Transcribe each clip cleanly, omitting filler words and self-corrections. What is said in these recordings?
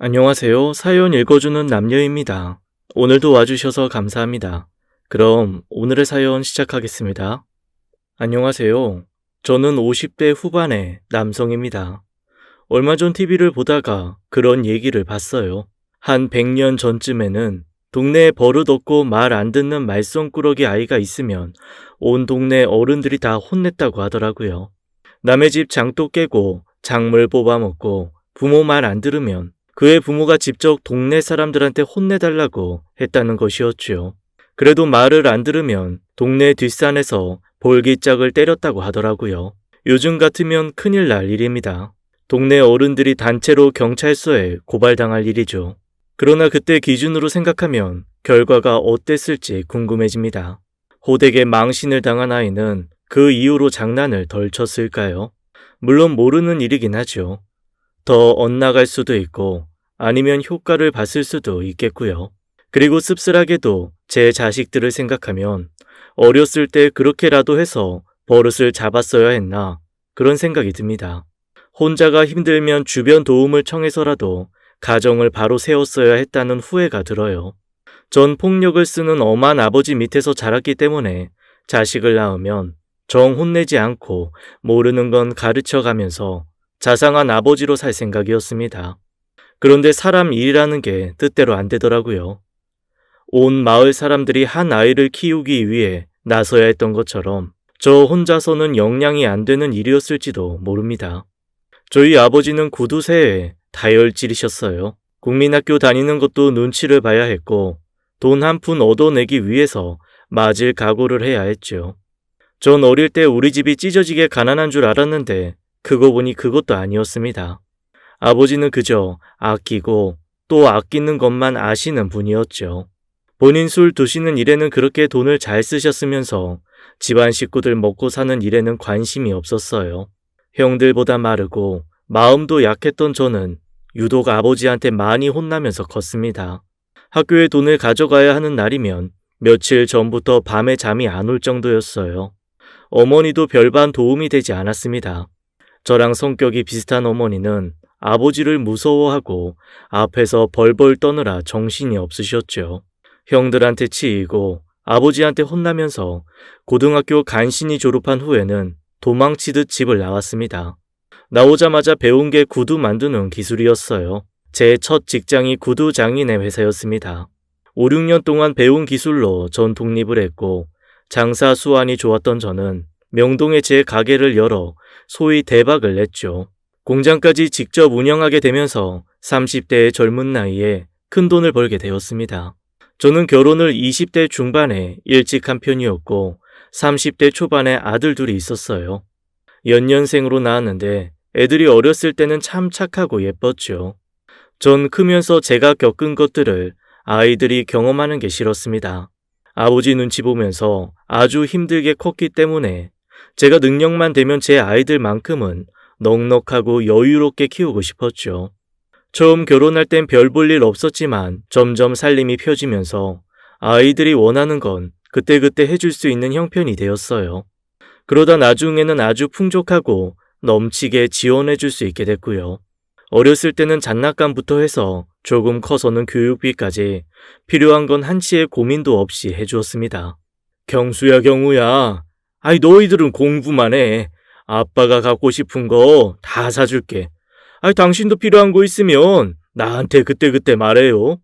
안녕하세요. 사연 읽어주는 남녀입니다. 오늘도 와주셔서 감사합니다. 그럼 오늘의 사연 시작하겠습니다. 안녕하세요. 저는 50대 후반의 남성입니다. 얼마 전 TV를 보다가 그런 얘기를 봤어요. 한 100년 전쯤에는 동네에 버릇없고 말 안 듣는 말썽꾸러기 아이가 있으면 온 동네 어른들이 다 혼냈다고 하더라고요. 남의 집 장도 깨고 작물 뽑아먹고 부모 말 안 들으면 그의 부모가 직접 동네 사람들한테 혼내달라고 했다는 것이었지요. 그래도 말을 안 들으면 동네 뒷산에서 볼기짝을 때렸다고 하더라고요. 요즘 같으면 큰일 날 일입니다. 동네 어른들이 단체로 경찰서에 고발당할 일이죠. 그러나 그때 기준으로 생각하면 결과가 어땠을지 궁금해집니다. 호되게 망신을 당한 아이는 그 이후로 장난을 덜 쳤을까요? 물론 모르는 일이긴 하죠. 더 엇나갈 수도 있고 아니면 효과를 봤을 수도 있겠고요. 그리고 씁쓸하게도 제 자식들을 생각하면 어렸을 때 그렇게라도 해서 버릇을 잡았어야 했나 그런 생각이 듭니다. 혼자가 힘들면 주변 도움을 청해서라도 가정을 바로 세웠어야 했다는 후회가 들어요. 전 폭력을 쓰는 엄한 아버지 밑에서 자랐기 때문에 자식을 낳으면 정 혼내지 않고 모르는 건 가르쳐가면서 자상한 아버지로 살 생각이었습니다. 그런데 사람 일이라는 게 뜻대로 안 되더라고요. 온 마을 사람들이 한 아이를 키우기 위해 나서야 했던 것처럼 저 혼자서는 영양이 안 되는 일이었을지도 모릅니다. 저희 아버지는 구두쇠에 다혈질이셨어요. 국민학교 다니는 것도 눈치를 봐야 했고 돈 한 푼 얻어내기 위해서 맞을 각오를 해야 했죠. 전 어릴 때 우리 집이 찢어지게 가난한 줄 알았는데 그거 보니 그것도 아니었습니다. 아버지는 그저 아끼고 또 아끼는 것만 아시는 분이었죠. 본인 술 드시는 일에는 그렇게 돈을 잘 쓰셨으면서 집안 식구들 먹고 사는 일에는 관심이 없었어요. 형들보다 마르고 마음도 약했던 저는 유독 아버지한테 많이 혼나면서 컸습니다. 학교에 돈을 가져가야 하는 날이면 며칠 전부터 밤에 잠이 안 올 정도였어요. 어머니도 별반 도움이 되지 않았습니다. 저랑 성격이 비슷한 어머니는 아버지를 무서워하고 앞에서 벌벌 떠느라 정신이 없으셨죠. 형들한테 치이고 아버지한테 혼나면서 고등학교 간신히 졸업한 후에는 도망치듯 집을 나왔습니다. 나오자마자 배운 게 구두 만드는 기술이었어요. 제 첫 직장이 구두 장인의 회사였습니다. 5, 6년 동안 배운 기술로 전 독립을 했고 장사 수완이 좋았던 저는 명동에 제 가게를 열어 소위 대박을 냈죠. 공장까지 직접 운영하게 되면서 30대의 젊은 나이에 큰 돈을 벌게 되었습니다. 저는 결혼을 20대 중반에 일찍 한 편이었고 30대 초반에 아들 둘이 있었어요. 연년생으로 낳았는데 애들이 어렸을 때는 참 착하고 예뻤죠. 전 크면서 제가 겪은 것들을 아이들이 경험하는 게 싫었습니다. 아버지 눈치 보면서 아주 힘들게 컸기 때문에 제가 능력만 되면 제 아이들만큼은 넉넉하고 여유롭게 키우고 싶었죠. 처음 결혼할 땐 별 볼 일 없었지만 점점 살림이 펴지면서 아이들이 원하는 건 그때그때 해줄 수 있는 형편이 되었어요. 그러다 나중에는 아주 풍족하고 넘치게 지원해줄 수 있게 됐고요. 어렸을 때는 장난감부터 해서 조금 커서는 교육비까지 필요한 건 한치의 고민도 없이 해주었습니다. 경수야 경우야, 아이 너희들은 공부만 해. 아빠가 갖고 싶은 거 다 사줄게. 아이 당신도 필요한 거 있으면 나한테 그때그때 말해요.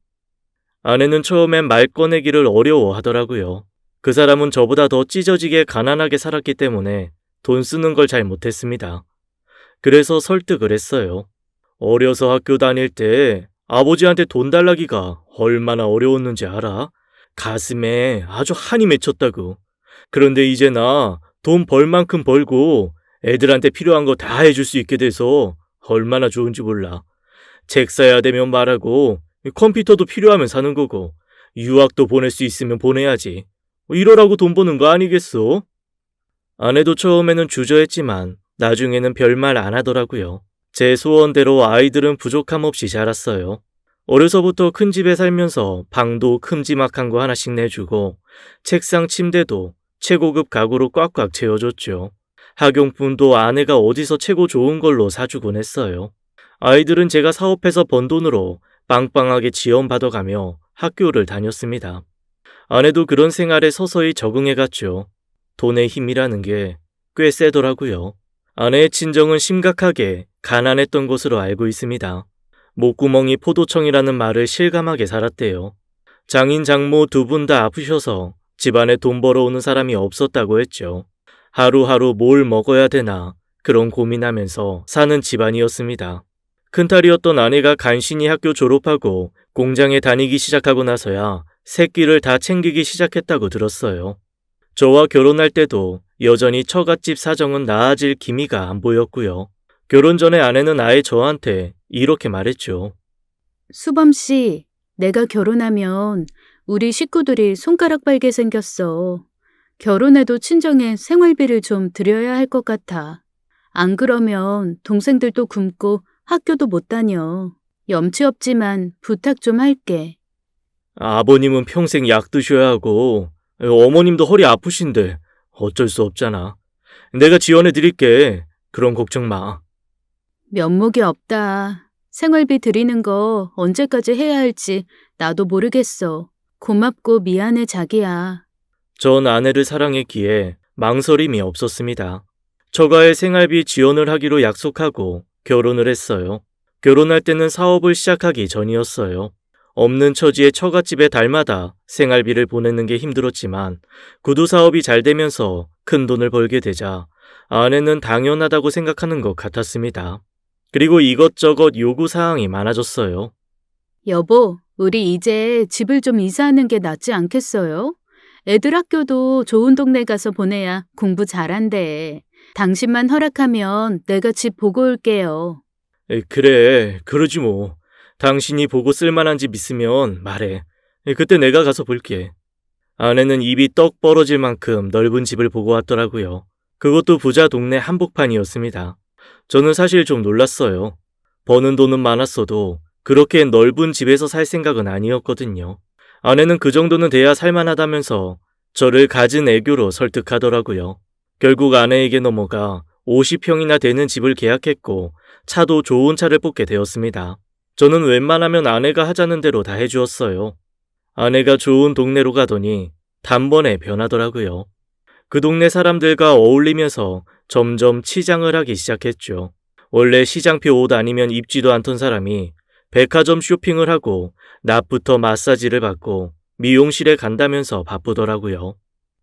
아내는 처음엔 말 꺼내기를 어려워하더라고요. 그 사람은 저보다 더 찢어지게 가난하게 살았기 때문에 돈 쓰는 걸 잘 못했습니다. 그래서 설득을 했어요. 어려서 학교 다닐 때 아버지한테 돈 달라기가 얼마나 어려웠는지 알아? 가슴에 아주 한이 맺혔다고. 그런데 이제 나 돈 벌 만큼 벌고 애들한테 필요한 거 다 해줄 수 있게 돼서 얼마나 좋은지 몰라. 책 사야 되면 말하고 컴퓨터도 필요하면 사는 거고 유학도 보낼 수 있으면 보내야지. 이러라고 돈 버는 거 아니겠어? 아내도 처음에는 주저했지만 나중에는 별말 안 하더라고요. 제 소원대로 아이들은 부족함 없이 자랐어요. 어려서부터 큰 집에 살면서 방도 큼지막한 거 하나씩 내주고 책상 침대도 최고급 가구로 꽉꽉 채워줬죠. 학용품도 아내가 어디서 최고 좋은 걸로 사주곤 했어요. 아이들은 제가 사업해서 번 돈으로 빵빵하게 지원받아가며 학교를 다녔습니다. 아내도 그런 생활에 서서히 적응해갔죠. 돈의 힘이라는 게 꽤 세더라고요. 아내의 친정은 심각하게 가난했던 것으로 알고 있습니다. 목구멍이 포도청이라는 말을 실감하게 살았대요. 장인 장모 두 분 다 아프셔서 집안에 돈 벌어오는 사람이 없었다고 했죠. 하루하루 뭘 먹어야 되나 그런 고민하면서 사는 집안이었습니다. 큰딸이었던 아내가 간신히 학교 졸업하고 공장에 다니기 시작하고 나서야 새끼를 다 챙기기 시작했다고 들었어요. 저와 결혼할 때도 여전히 처갓집 사정은 나아질 기미가 안 보였고요. 결혼 전에 아내는 아예 저한테 이렇게 말했죠. 수범 씨, 내가 결혼하면 우리 식구들이 손가락 빨게 생겼어. 결혼해도 친정에 생활비를 좀 드려야 할 것 같아. 안 그러면 동생들도 굶고 학교도 못 다녀. 염치 없지만 부탁 좀 할게. 아버님은 평생 약 드셔야 하고 어머님도 허리 아프신데 어쩔 수 없잖아. 내가 지원해 드릴게. 그런 걱정 마. 면목이 없다. 생활비 드리는 거 언제까지 해야 할지 나도 모르겠어. 고맙고 미안해, 자기야. 전 아내를 사랑했기에 망설임이 없었습니다. 처가의 생활비 지원을 하기로 약속하고 결혼을 했어요. 결혼할 때는 사업을 시작하기 전이었어요. 없는 처지의 처갓집에 달마다 생활비를 보내는 게 힘들었지만 구두 사업이 잘 되면서 큰 돈을 벌게 되자 아내는 당연하다고 생각하는 것 같았습니다. 그리고 이것저것 요구사항이 많아졌어요. 여보, 우리 이제 집을 좀 이사하는 게 낫지 않겠어요? 애들 학교도 좋은 동네 가서 보내야 공부 잘한대. 당신만 허락하면 내가 집 보고 올게요. 그래, 그러지 뭐. 당신이 보고 쓸만한 집 있으면 말해. 그때 내가 가서 볼게. 아내는 입이 떡 벌어질 만큼 넓은 집을 보고 왔더라고요. 그것도 부자 동네 한복판이었습니다. 저는 사실 좀 놀랐어요. 버는 돈은 많았어도 그렇게 넓은 집에서 살 생각은 아니었거든요. 아내는 그 정도는 돼야 살만하다면서 저를 갖은 애교로 설득하더라고요. 결국 아내에게 넘어가 50평이나 되는 집을 계약했고 차도 좋은 차를 뽑게 되었습니다. 저는 웬만하면 아내가 하자는 대로 다 해주었어요. 아내가 좋은 동네로 가더니 단번에 변하더라고요. 그 동네 사람들과 어울리면서 점점 치장을 하기 시작했죠. 원래 시장표 옷 아니면 입지도 않던 사람이 백화점 쇼핑을 하고 낮부터 마사지를 받고 미용실에 간다면서 바쁘더라고요.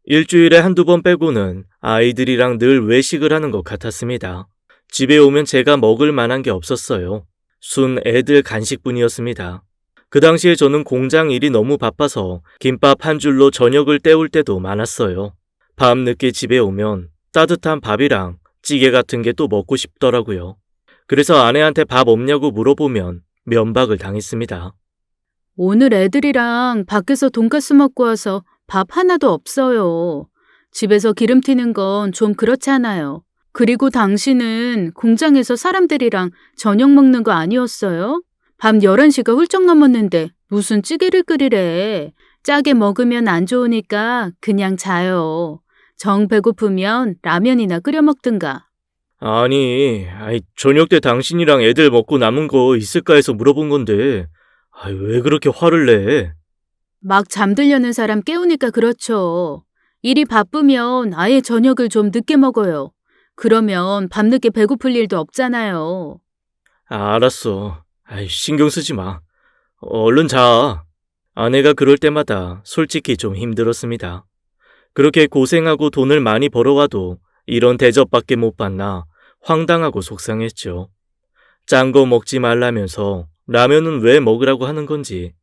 일주일에 한두 번 빼고는 아이들이랑 늘 외식을 하는 것 같았습니다. 집에 오면 제가 먹을 만한 게 없었어요. 순 애들 간식뿐이었습니다. 그 당시에 저는 공장 일이 너무 바빠서 김밥 한 줄로 저녁을 때울 때도 많았어요. 밤 늦게 집에 오면 따뜻한 밥이랑 찌개 같은 게 또 먹고 싶더라고요. 그래서 아내한테 밥 없냐고 물어보면 면박을 당했습니다. 오늘 애들이랑 밖에서 돈가스 먹고 와서 밥 하나도 없어요. 집에서 기름 튀는 건 좀 그렇잖아요. 그리고 당신은 공장에서 사람들이랑 저녁 먹는 거 아니었어요? 밤 11시가 훌쩍 넘었는데 무슨 찌개를 끓이래. 짜게 먹으면 안 좋으니까 그냥 자요. 정 배고프면 라면이나 끓여 먹든가. 아니, 저녁 때 당신이랑 애들 먹고 남은 거 있을까 해서 물어본 건데, 왜 그렇게 화를 내? 막 잠들려는 사람 깨우니까 그렇죠. 일이 바쁘면 아예 저녁을 좀 늦게 먹어요. 그러면 밤늦게 배고플 일도 없잖아요. 알았어. 신경 쓰지 마. 얼른 자. 아내가 그럴 때마다 솔직히 좀 힘들었습니다. 그렇게 고생하고 돈을 많이 벌어와도 이런 대접밖에 못 받나 황당하고 속상했죠. 짠 거 먹지 말라면서 라면은 왜 먹으라고 하는 건지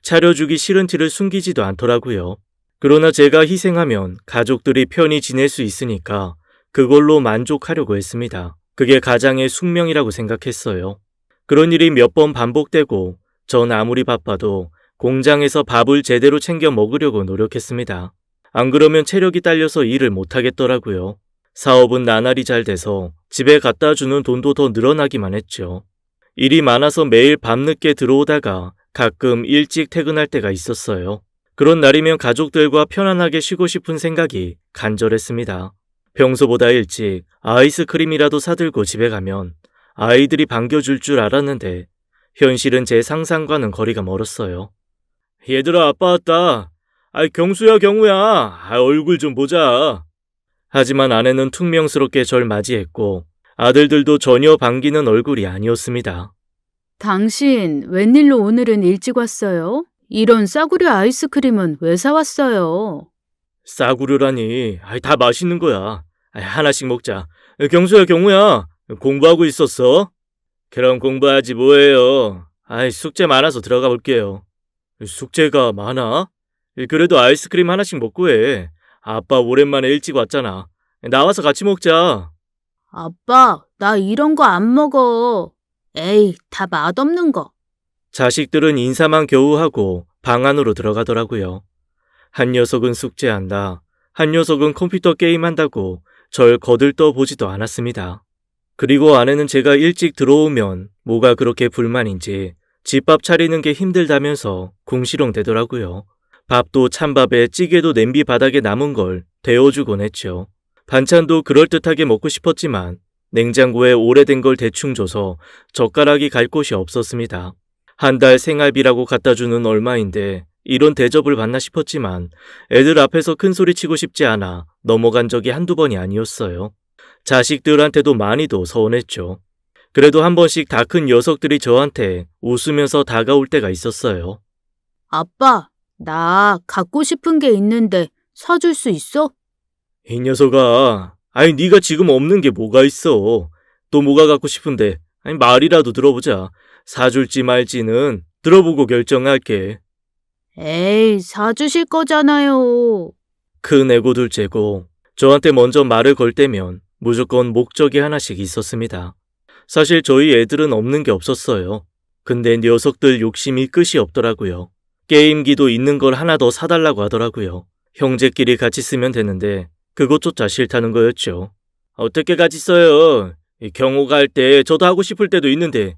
차려주기 싫은 티를 숨기지도 않더라고요. 그러나 제가 희생하면 가족들이 편히 지낼 수 있으니까 그걸로 만족하려고 했습니다. 그게 가장의 숙명이라고 생각했어요. 그런 일이 몇 번 반복되고 전 아무리 바빠도 공장에서 밥을 제대로 챙겨 먹으려고 노력했습니다. 안 그러면 체력이 딸려서 일을 못하겠더라고요. 사업은 나날이 잘 돼서 집에 갖다 주는 돈도 더 늘어나기만 했죠. 일이 많아서 매일 밤늦게 들어오다가 가끔 일찍 퇴근할 때가 있었어요. 그런 날이면 가족들과 편안하게 쉬고 싶은 생각이 간절했습니다. 평소보다 일찍 아이스크림이라도 사들고 집에 가면 아이들이 반겨줄 줄 알았는데 현실은 제 상상과는 거리가 멀었어요. 얘들아, 아빠 왔다. 경수야, 경우야. 얼굴 좀 보자. 하지만 아내는 퉁명스럽게 절 맞이했고 아들들도 전혀 반기는 얼굴이 아니었습니다. 당신 웬일로 오늘은 일찍 왔어요? 이런 싸구려 아이스크림은 왜 사왔어요? 싸구려라니. 다 맛있는 거야. 하나씩 먹자. 경수야, 경우야. 공부하고 있었어? 그럼 공부하지 뭐해요. 숙제 많아서 들어가 볼게요. 숙제가 많아? 그래도 아이스크림 하나씩 먹고 해. 아빠 오랜만에 일찍 왔잖아. 나와서 같이 먹자. 아빠, 나 이런 거 안 먹어. 에이, 다 맛없는 거. 자식들은 인사만 겨우 하고 방 안으로 들어가더라고요. 한 녀석은 숙제한다. 한 녀석은 컴퓨터 게임한다고 절 거들떠 보지도 않았습니다. 그리고 아내는 제가 일찍 들어오면 뭐가 그렇게 불만인지 집밥 차리는 게 힘들다면서 궁시렁대더라고요. 밥도 찬밥에 찌개도 냄비 바닥에 남은 걸 데워주곤 했죠. 반찬도 그럴듯하게 먹고 싶었지만 냉장고에 오래된 걸 대충 줘서 젓가락이 갈 곳이 없었습니다. 한 달 생활비라고 갖다 주는 얼마인데 이런 대접을 받나 싶었지만 애들 앞에서 큰 소리 치고 싶지 않아 넘어간 적이 한두 번이 아니었어요. 자식들한테도 많이도 서운했죠. 그래도 한 번씩 다 큰 녀석들이 저한테 웃으면서 다가올 때가 있었어요. 아빠, 나 갖고 싶은 게 있는데 사줄 수 있어? 이 녀석아, 네가 지금 없는 게 뭐가 있어. 또 뭐가 갖고 싶은데, 말이라도 들어보자. 사줄지 말지는 들어보고 결정할게. 에이, 사주실 거잖아요. 큰 애고 둘째고 저한테 먼저 말을 걸 때면 무조건 목적이 하나씩 있었습니다. 사실 저희 애들은 없는 게 없었어요. 근데 녀석들 욕심이 끝이 없더라고요. 게임기도 있는 걸 하나 더 사달라고 하더라고요. 형제끼리 같이 쓰면 되는데 그것조차 싫다는 거였죠. 어떻게 같이 써요? 경호가 할 때 저도 하고 싶을 때도 있는데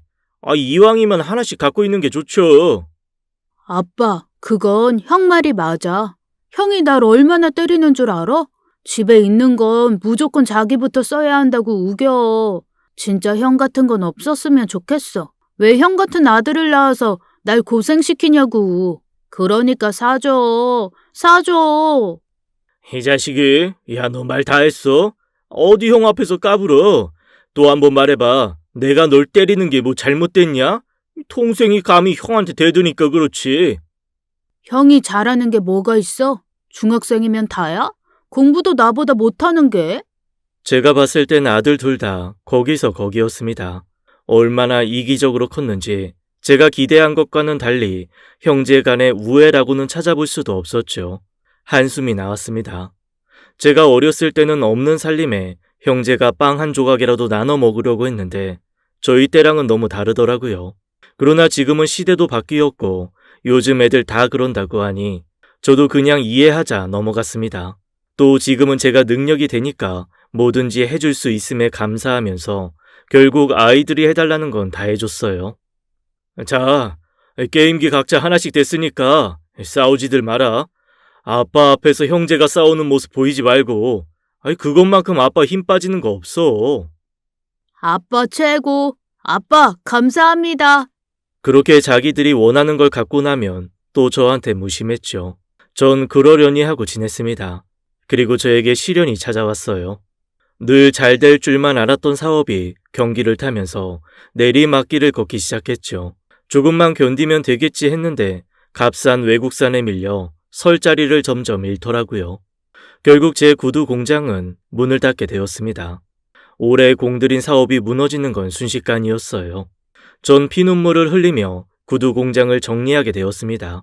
이왕이면 하나씩 갖고 있는 게 좋죠. 아빠, 그건 형 말이 맞아. 형이 날 얼마나 때리는 줄 알아? 집에 있는 건 무조건 자기부터 써야 한다고 우겨. 진짜 형 같은 건 없었으면 좋겠어. 왜 형 같은 아들을 낳아서 날 고생시키냐고. 그러니까 사줘. 사줘. 이 자식이, 너 말 다 했어? 어디 형 앞에서 까불어? 또 한 번 말해봐. 내가 널 때리는 게 뭐 잘못됐냐? 동생이 감히 형한테 대드니까 그렇지. 형이 잘하는 게 뭐가 있어? 중학생이면 다야? 공부도 나보다 못하는 게? 제가 봤을 땐 아들 둘 다 거기서 거기였습니다. 얼마나 이기적으로 컸는지 제가 기대한 것과는 달리 형제 간의 우애라고는 찾아볼 수도 없었죠. 한숨이 나왔습니다. 제가 어렸을 때는 없는 살림에 형제가 빵 한 조각이라도 나눠 먹으려고 했는데 저희 때랑은 너무 다르더라고요. 그러나 지금은 시대도 바뀌었고 요즘 애들 다 그런다고 하니 저도 그냥 이해하자 넘어갔습니다. 또 지금은 제가 능력이 되니까 뭐든지 해줄 수 있음에 감사하면서 결국 아이들이 해달라는 건 다 해줬어요. 자, 게임기 각자 하나씩 됐으니까 싸우지들 마라. 아빠 앞에서 형제가 싸우는 모습 보이지 말고 그것만큼 아빠 힘 빠지는 거 없어. 아빠 최고. 아빠 감사합니다. 그렇게 자기들이 원하는 걸 갖고 나면 또 저한테 무심했죠. 전 그러려니 하고 지냈습니다. 그리고 저에게 시련이 찾아왔어요. 늘 잘 될 줄만 알았던 사업이 경기를 타면서 내리막길을 걷기 시작했죠. 조금만 견디면 되겠지 했는데 값싼 외국산에 밀려 설 자리를 점점 잃더라고요. 결국 제 구두 공장은 문을 닫게 되었습니다. 오래 공들인 사업이 무너지는 건 순식간이었어요. 전 피눈물을 흘리며 구두 공장을 정리하게 되었습니다.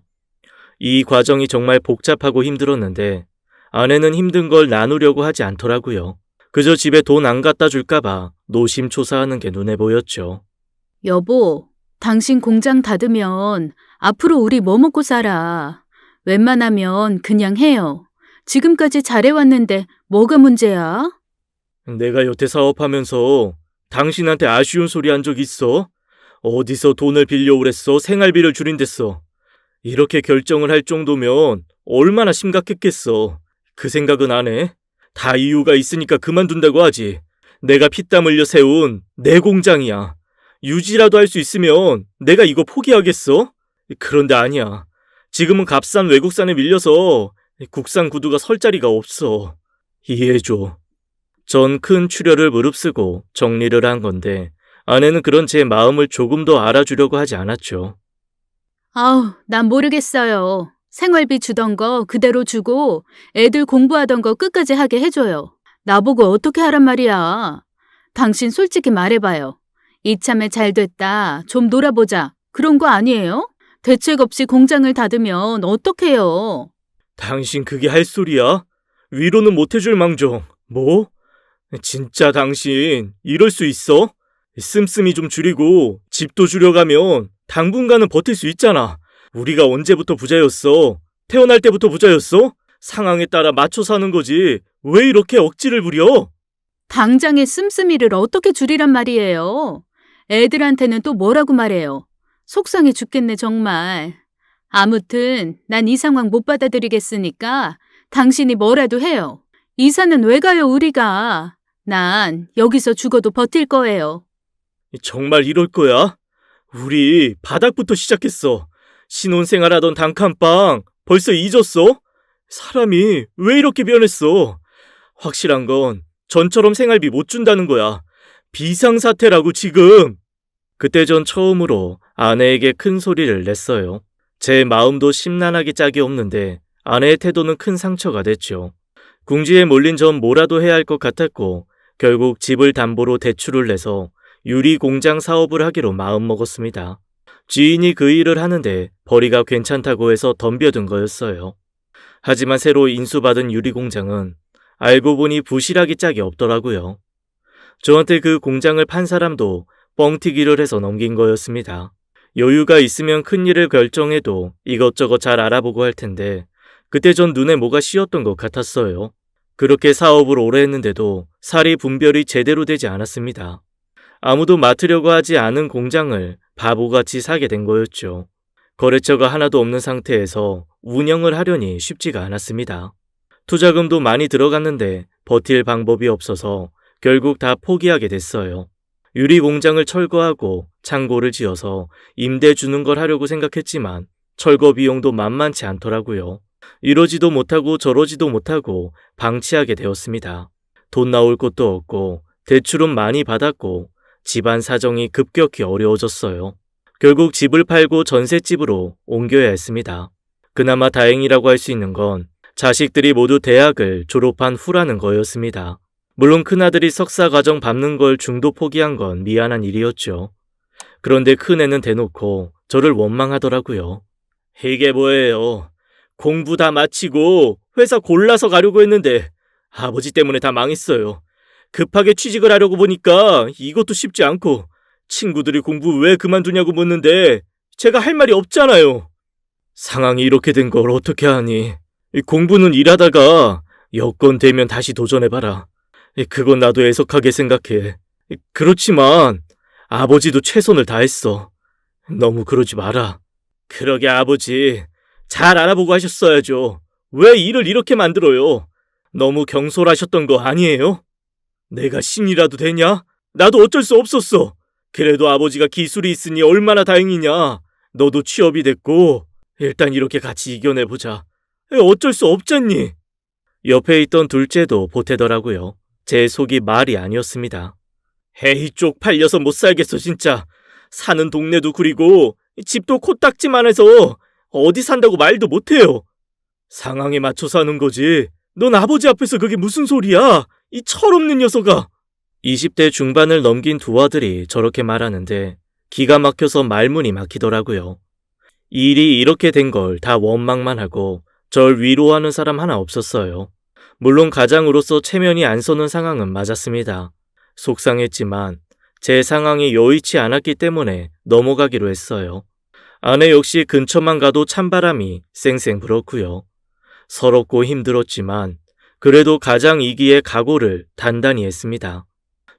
이 과정이 정말 복잡하고 힘들었는데 아내는 힘든 걸 나누려고 하지 않더라고요. 그저 집에 돈 안 갖다 줄까봐 노심초사하는 게 눈에 보였죠. 여보, 당신 공장 닫으면 앞으로 우리 뭐 먹고 살아? 웬만하면 그냥 해요. 지금까지 잘해왔는데 뭐가 문제야? 내가 여태 사업하면서 당신한테 아쉬운 소리 한 적 있어? 어디서 돈을 빌려오랬어? 생활비를 줄인댔어. 이렇게 결정을 할 정도면 얼마나 심각했겠어. 그 생각은 안 해? 다 이유가 있으니까 그만둔다고 하지. 내가 피땀 흘려 세운 내 공장이야. 유지라도 할 수 있으면 내가 이거 포기하겠어? 그런데 아니야. 지금은 값싼 외국산에 밀려서 국산 구두가 설 자리가 없어. 이해해줘. 전 큰 출혈을 무릅쓰고 정리를 한 건데 아내는 그런 제 마음을 조금 더 알아주려고 하지 않았죠. 아우, 난 모르겠어요. 생활비 주던 거 그대로 주고 애들 공부하던 거 끝까지 하게 해줘요. 나보고 어떻게 하란 말이야. 당신 솔직히 말해봐요. 이참에 잘 됐다. 좀 놀아보자. 그런 거 아니에요? 대책 없이 공장을 닫으면 어떡해요? 당신 그게 할 소리야? 위로는 못 해줄 망정. 뭐? 진짜 당신 이럴 수 있어? 씀씀이 좀 줄이고 집도 줄여가면 당분간은 버틸 수 있잖아. 우리가 언제부터 부자였어? 태어날 때부터 부자였어? 상황에 따라 맞춰 사는 거지. 왜 이렇게 억지를 부려? 당장의 씀씀이를 어떻게 줄이란 말이에요? 애들한테는 또 뭐라고 말해요? 속상해 죽겠네 정말. 아무튼 난 이 상황 못 받아들이겠으니까 당신이 뭐라도 해요. 이사는 왜 가요 우리가? 난 여기서 죽어도 버틸 거예요. 정말 이럴 거야? 우리 바닥부터 시작했어. 신혼생활하던 단칸방 벌써 잊었어? 사람이 왜 이렇게 변했어? 확실한 건 전처럼 생활비 못 준다는 거야. 비상사태라고 지금. 그때 전 처음으로 아내에게 큰 소리를 냈어요. 제 마음도 심란하기 짝이 없는데 아내의 태도는 큰 상처가 됐죠. 궁지에 몰린 전 뭐라도 해야 할 것 같았고 결국 집을 담보로 대출을 내서 유리 공장 사업을 하기로 마음먹었습니다. 지인이 그 일을 하는데 벌이가 괜찮다고 해서 덤벼든 거였어요. 하지만 새로 인수받은 유리 공장은 알고 보니 부실하기 짝이 없더라고요. 저한테 그 공장을 판 사람도 뻥튀기를 해서 넘긴 거였습니다. 여유가 있으면 큰 일을 결정해도 이것저것 잘 알아보고 할 텐데 그때 전 눈에 뭐가 씌었던 것 같았어요. 그렇게 사업을 오래 했는데도 사리 분별이 제대로 되지 않았습니다. 아무도 맡으려고 하지 않은 공장을 바보같이 사게 된 거였죠. 거래처가 하나도 없는 상태에서 운영을 하려니 쉽지가 않았습니다. 투자금도 많이 들어갔는데 버틸 방법이 없어서 결국 다 포기하게 됐어요. 유리 공장을 철거하고 창고를 지어서 임대 주는 걸 하려고 생각했지만 철거 비용도 만만치 않더라고요. 이러지도 못하고 저러지도 못하고 방치하게 되었습니다. 돈 나올 곳도 없고 대출은 많이 받았고 집안 사정이 급격히 어려워졌어요. 결국 집을 팔고 전셋집으로 옮겨야 했습니다. 그나마 다행이라고 할 수 있는 건 자식들이 모두 대학을 졸업한 후라는 거였습니다. 물론 큰아들이 석사 과정 밟는 걸 중도 포기한 건 미안한 일이었죠. 그런데 큰애는 대놓고 저를 원망하더라고요. 이게 뭐예요? 공부 다 마치고 회사 골라서 가려고 했는데 아버지 때문에 다 망했어요. 급하게 취직을 하려고 보니까 이것도 쉽지 않고 친구들이 공부 왜 그만두냐고 묻는데 제가 할 말이 없잖아요. 상황이 이렇게 된 걸 어떻게 하니? 공부는 일하다가 여건 되면 다시 도전해봐라. 그건 나도 애석하게 생각해. 그렇지만 아버지도 최선을 다했어. 너무 그러지 마라. 그러게 아버지, 잘 알아보고 하셨어야죠. 왜 일을 이렇게 만들어요? 너무 경솔하셨던 거 아니에요? 내가 신이라도 되냐? 나도 어쩔 수 없었어. 그래도 아버지가 기술이 있으니 얼마나 다행이냐. 너도 취업이 됐고 일단 이렇게 같이 이겨내보자. 어쩔 수 없잖니. 옆에 있던 둘째도 보태더라고요. 제 속이 말이 아니었습니다. 에이 쪽팔려서 못 살겠어 진짜. 사는 동네도 구리고 집도 코딱지만 해서 어디 산다고 말도 못해요. 상황에 맞춰 사는 거지. 넌 아버지 앞에서 그게 무슨 소리야. 이 철없는 녀석아. 20대 중반을 넘긴 두 아들이 저렇게 말하는데 기가 막혀서 말문이 막히더라고요. 일이 이렇게 된 걸 다 원망만 하고 절 위로하는 사람 하나 없었어요. 물론 가장으로서 체면이 안 서는 상황은 맞았습니다. 속상했지만 제 상황이 여의치 않았기 때문에 넘어가기로 했어요. 아내 역시 근처만 가도 찬바람이 쌩쌩 불었고요. 서럽고 힘들었지만 그래도 가장이기에 각오를 단단히 했습니다.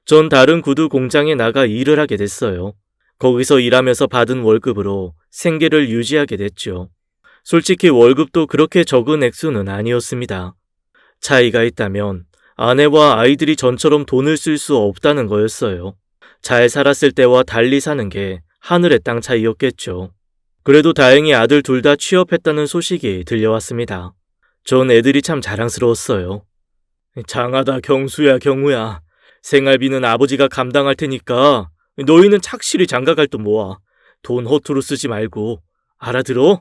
전 다른 구두 공장에 나가 일을 하게 됐어요. 거기서 일하면서 받은 월급으로 생계를 유지하게 됐죠. 솔직히 월급도 그렇게 적은 액수는 아니었습니다. 차이가 있다면 아내와 아이들이 전처럼 돈을 쓸 수 없다는 거였어요. 잘 살았을 때와 달리 사는 게 하늘의 땅 차이였겠죠. 그래도 다행히 아들 둘 다 취업했다는 소식이 들려왔습니다. 전 애들이 참 자랑스러웠어요. 장하다 경수야 경우야. 생활비는 아버지가 감당할 테니까 너희는 착실히 장가갈 돈 모아. 돈 허투루 쓰지 말고. 알아들어?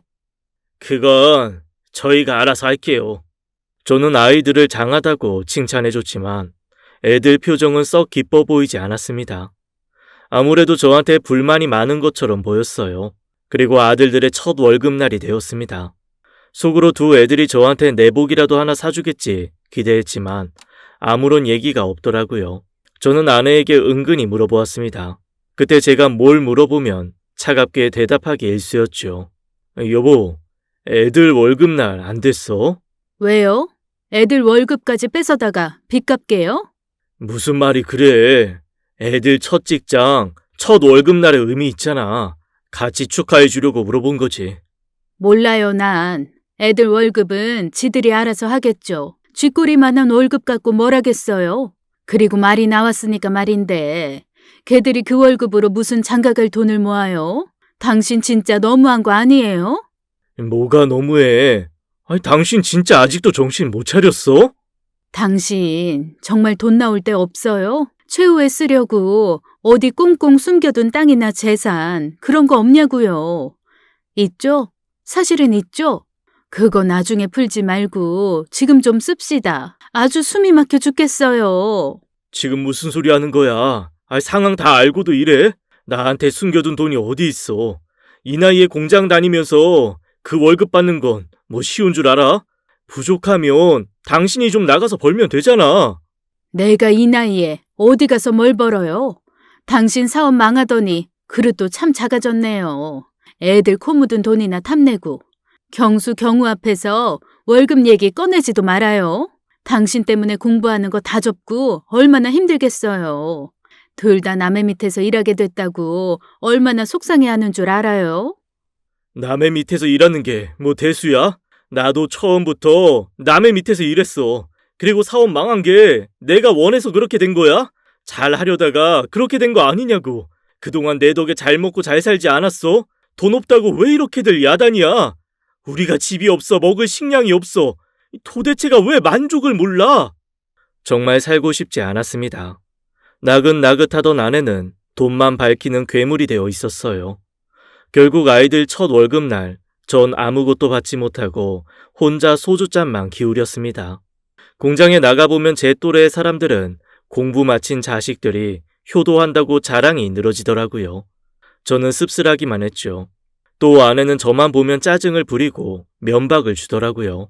그건 저희가 알아서 할게요. 저는 아이들을 장하다고 칭찬해줬지만 애들 표정은 썩 기뻐 보이지 않았습니다. 아무래도 저한테 불만이 많은 것처럼 보였어요. 그리고 아들들의 첫 월급날이 되었습니다. 속으로 두 애들이 저한테 내복이라도 하나 사주겠지 기대했지만 아무런 얘기가 없더라고요. 저는 아내에게 은근히 물어보았습니다. 그때 제가 뭘 물어보면 차갑게 대답하기 일쑤였죠. 여보, 애들 월급날 안 됐어? 왜요? 애들 월급까지 뺏어다가 빚 갚게요? 무슨 말이 그래. 애들 첫 직장, 첫 월급날의 의미 있잖아. 같이 축하해 주려고 물어본 거지. 몰라요, 난. 애들 월급은 지들이 알아서 하겠죠. 쥐꼬리만한 월급 갖고 뭘 하겠어요. 그리고 말이 나왔으니까 말인데 걔들이 그 월급으로 무슨 장가갈 돈을 모아요? 당신 진짜 너무한 거 아니에요? 뭐가 너무해. 아니, 당신 진짜 아직도 정신 못 차렸어? 당신 정말 돈 나올 데 없어요? 최후에 쓰려고 어디 꽁꽁 숨겨둔 땅이나 재산 그런 거 없냐고요. 있죠? 사실은 있죠? 그거 나중에 풀지 말고 지금 좀 씁시다. 아주 숨이 막혀 죽겠어요. 지금 무슨 소리 하는 거야? 아니, 상황 다 알고도 이래? 나한테 숨겨둔 돈이 어디 있어? 이 나이에 공장 다니면서 그 월급 받는 건 뭐 쉬운 줄 알아? 부족하면 당신이 좀 나가서 벌면 되잖아. 내가 이 나이에 어디 가서 뭘 벌어요? 당신 사업 망하더니 그릇도 참 작아졌네요. 애들 코 묻은 돈이나 탐내고. 경수 경우 앞에서 월급 얘기 꺼내지도 말아요. 당신 때문에 공부하는 거 다 접고 얼마나 힘들겠어요. 둘 다 남의 밑에서 일하게 됐다고 얼마나 속상해하는 줄 알아요? 남의 밑에서 일하는 게 뭐 대수야? 나도 처음부터 남의 밑에서 일했어. 그리고 사업 망한 게 내가 원해서 그렇게 된 거야? 잘 하려다가 그렇게 된 거 아니냐고. 그동안 내 덕에 잘 먹고 잘 살지 않았어? 돈 없다고 왜 이렇게들 야단이야? 우리가 집이 없어, 먹을 식량이 없어. 도대체가 왜 만족을 몰라? 정말 살고 싶지 않았습니다. 나긋나긋하던 아내는 돈만 밝히는 괴물이 되어 있었어요. 결국 아이들 첫 월급날, 전 아무것도 받지 못하고 혼자 소주잔만 기울였습니다. 공장에 나가보면 제 또래의 사람들은 공부 마친 자식들이 효도한다고 자랑이 늘어지더라고요. 저는 씁쓸하기만 했죠. 또 아내는 저만 보면 짜증을 부리고 면박을 주더라고요.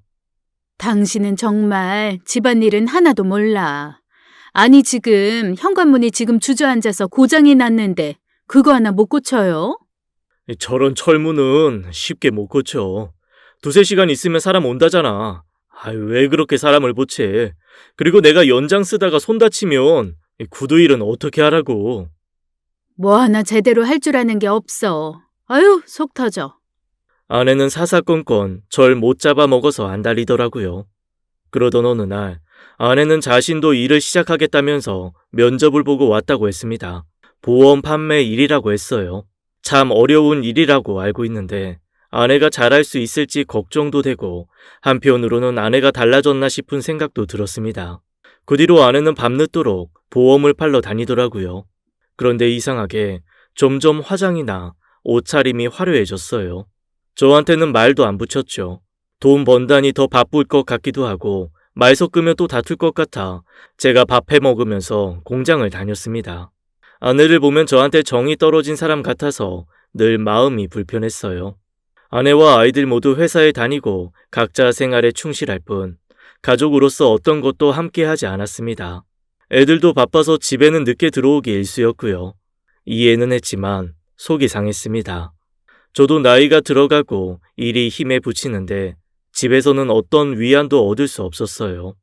당신은 정말 집안일은 하나도 몰라. 아니 지금 현관문이 지금 주저앉아서 고장이 났는데 그거 하나 못 고쳐요? 저런 철문은 쉽게 못 고쳐. 두세 시간 있으면 사람 온다잖아. 아유, 왜 그렇게 사람을 보채. 그리고 내가 연장 쓰다가 손 다치면 구두 일은 어떻게 하라고. 뭐 하나 제대로 할 줄 아는 게 없어. 아유, 속 터져. 아내는 사사건건 절 못 잡아먹어서 안달리더라고요. 그러던 어느 날 아내는 자신도 일을 시작하겠다면서 면접을 보고 왔다고 했습니다. 보험 판매 일이라고 했어요. 참 어려운 일이라고 알고 있는데 아내가 잘할 수 있을지 걱정도 되고 한편으로는 아내가 달라졌나 싶은 생각도 들었습니다. 그 뒤로 아내는 밤늦도록 보험을 팔러 다니더라고요. 그런데 이상하게 점점 화장이나 옷차림이 화려해졌어요. 저한테는 말도 안 붙였죠. 돈 번다니 더 바쁠 것 같기도 하고 말 섞으면 또 다툴 것 같아 제가 밥 해 먹으면서 공장을 다녔습니다. 아내를 보면 저한테 정이 떨어진 사람 같아서 늘 마음이 불편했어요. 아내와 아이들 모두 회사에 다니고 각자 생활에 충실할 뿐 가족으로서 어떤 것도 함께 하지 않았습니다. 애들도 바빠서 집에는 늦게 들어오기 일쑤였고요. 이해는 했지만 속이 상했습니다. 저도 나이가 들어가고 일이 힘에 부치는데 집에서는 어떤 위안도 얻을 수 없었어요.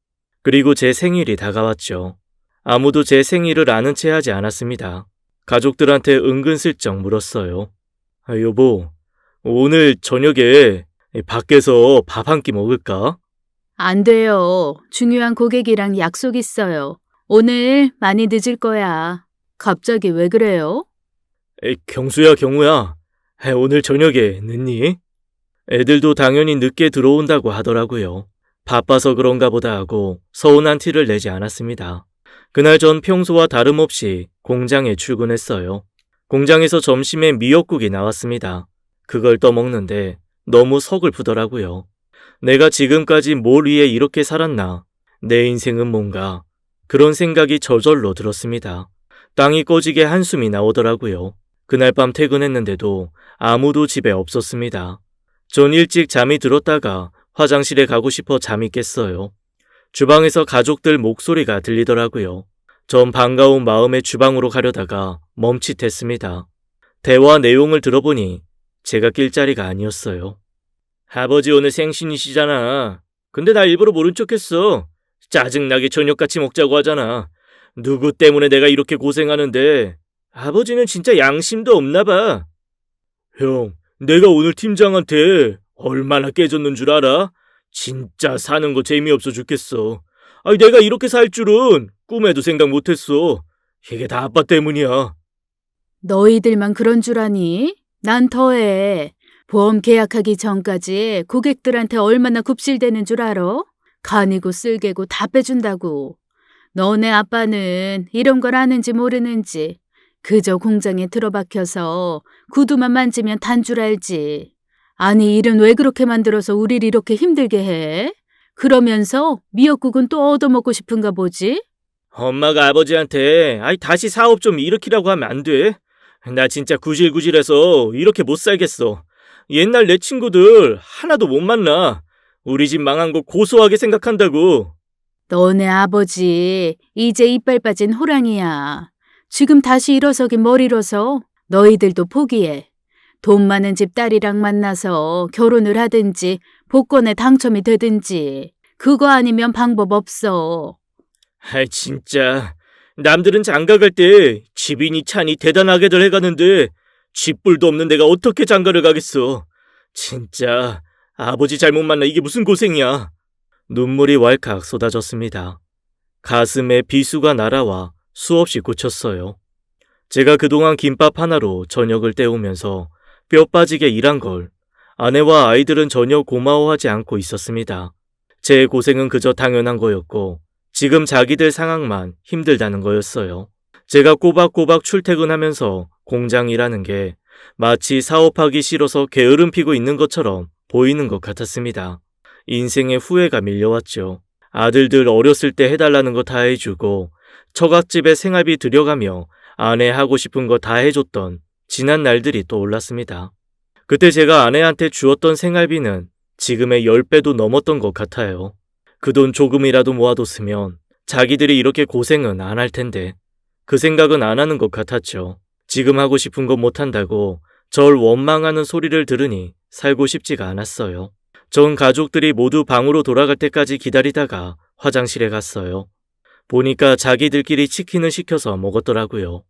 그리고 제 생일이 다가왔죠. 아무도 제 생일을 아는 채 하지 않았습니다. 가족들한테 은근슬쩍 물었어요. 여보, 오늘 저녁에 밖에서 밥 한 끼 먹을까? 안 돼요. 중요한 고객이랑 약속 있어요. 오늘 많이 늦을 거야. 갑자기 왜 그래요? 경수야, 경우야. 오늘 저녁에 늦니? 애들도 당연히 늦게 들어온다고 하더라고요. 바빠서 그런가 보다 하고 서운한 티를 내지 않았습니다. 그날 전 평소와 다름없이 공장에 출근했어요. 공장에서 점심에 미역국이 나왔습니다. 그걸 떠먹는데 너무 서글프더라고요. 내가 지금까지 뭘 위해 이렇게 살았나? 내 인생은 뭔가? 그런 생각이 저절로 들었습니다. 땅이 꺼지게 한숨이 나오더라고요. 그날 밤 퇴근했는데도 아무도 집에 없었습니다. 전 일찍 잠이 들었다가 화장실에 가고 싶어 잠이 깼어요. 주방에서 가족들 목소리가 들리더라고요. 전 반가운 마음에 주방으로 가려다가 멈칫했습니다. 대화 내용을 들어보니 제가 낄 자리가 아니었어요. 아버지 오늘 생신이시잖아. 근데 나 일부러 모른 척했어. 짜증나게 저녁같이 먹자고 하잖아. 누구 때문에 내가 이렇게 고생하는데 아버지는 진짜 양심도 없나 봐. 형, 내가 오늘 팀장한테 얼마나 깨졌는 줄 알아? 진짜 사는 거 재미없어 죽겠어. 아니 내가 이렇게 살 줄은 꿈에도 생각 못했어. 이게 다 아빠 때문이야. 너희들만 그런 줄 아니? 난 더해. 보험 계약하기 전까지 고객들한테 얼마나 굽실대는 줄 알아? 간이고 쓸개고 다 빼준다고. 너네 아빠는 이런 걸 아는지 모르는지 그저 공장에 들어박혀서 구두만 만지면 단 줄 알지. 아니 일은 왜 그렇게 만들어서 우릴 이렇게 힘들게 해? 그러면서 미역국은 또 얻어먹고 싶은가 보지? 엄마가 아버지한테 다시 사업 좀 일으키라고 하면 안 돼. 나 진짜 구질구질해서 이렇게 못 살겠어. 옛날 내 친구들 하나도 못 만나. 우리 집 망한 거 고소하게 생각한다고. 너네 아버지 이제 이빨 빠진 호랑이야. 지금 다시 일어서긴 뭘 일어서 너희들도 포기해. 돈 많은 집 딸이랑 만나서 결혼을 하든지 복권에 당첨이 되든지 그거 아니면 방법 없어. 진짜. 남들은 장가 갈 때 집이니 차니 대단하게들 해가는데 집불도 없는 내가 어떻게 장가를 가겠어. 진짜 아버지 잘못 만나 이게 무슨 고생이야. 눈물이 왈칵 쏟아졌습니다. 가슴에 비수가 날아와 수없이 꽂혔어요. 제가 그동안 김밥 하나로 저녁을 때우면서 뼈 빠지게 일한 걸 아내와 아이들은 전혀 고마워하지 않고 있었습니다. 제 고생은 그저 당연한 거였고 지금 자기들 상황만 힘들다는 거였어요. 제가 꼬박꼬박 출퇴근하면서 공장 일하는 게 마치 사업하기 싫어서 게으름 피고 있는 것처럼 보이는 것 같았습니다. 인생의 후회가 밀려왔죠. 아들들 어렸을 때 해달라는 거 다 해주고 처갓집에 생활비 들여가며 아내 하고 싶은 거 다 해줬던 지난 날들이 떠올랐습니다. 그때 제가 아내한테 주었던 생활비는 지금의 10배도 넘었던 것 같아요. 그 돈 조금이라도 모아뒀으면 자기들이 이렇게 고생은 안 할 텐데 그 생각은 안 하는 것 같았죠. 지금 하고 싶은 거 못한다고 절 원망하는 소리를 들으니 살고 싶지가 않았어요. 전 가족들이 모두 방으로 돌아갈 때까지 기다리다가 화장실에 갔어요. 보니까 자기들끼리 치킨을 시켜서 먹었더라고요.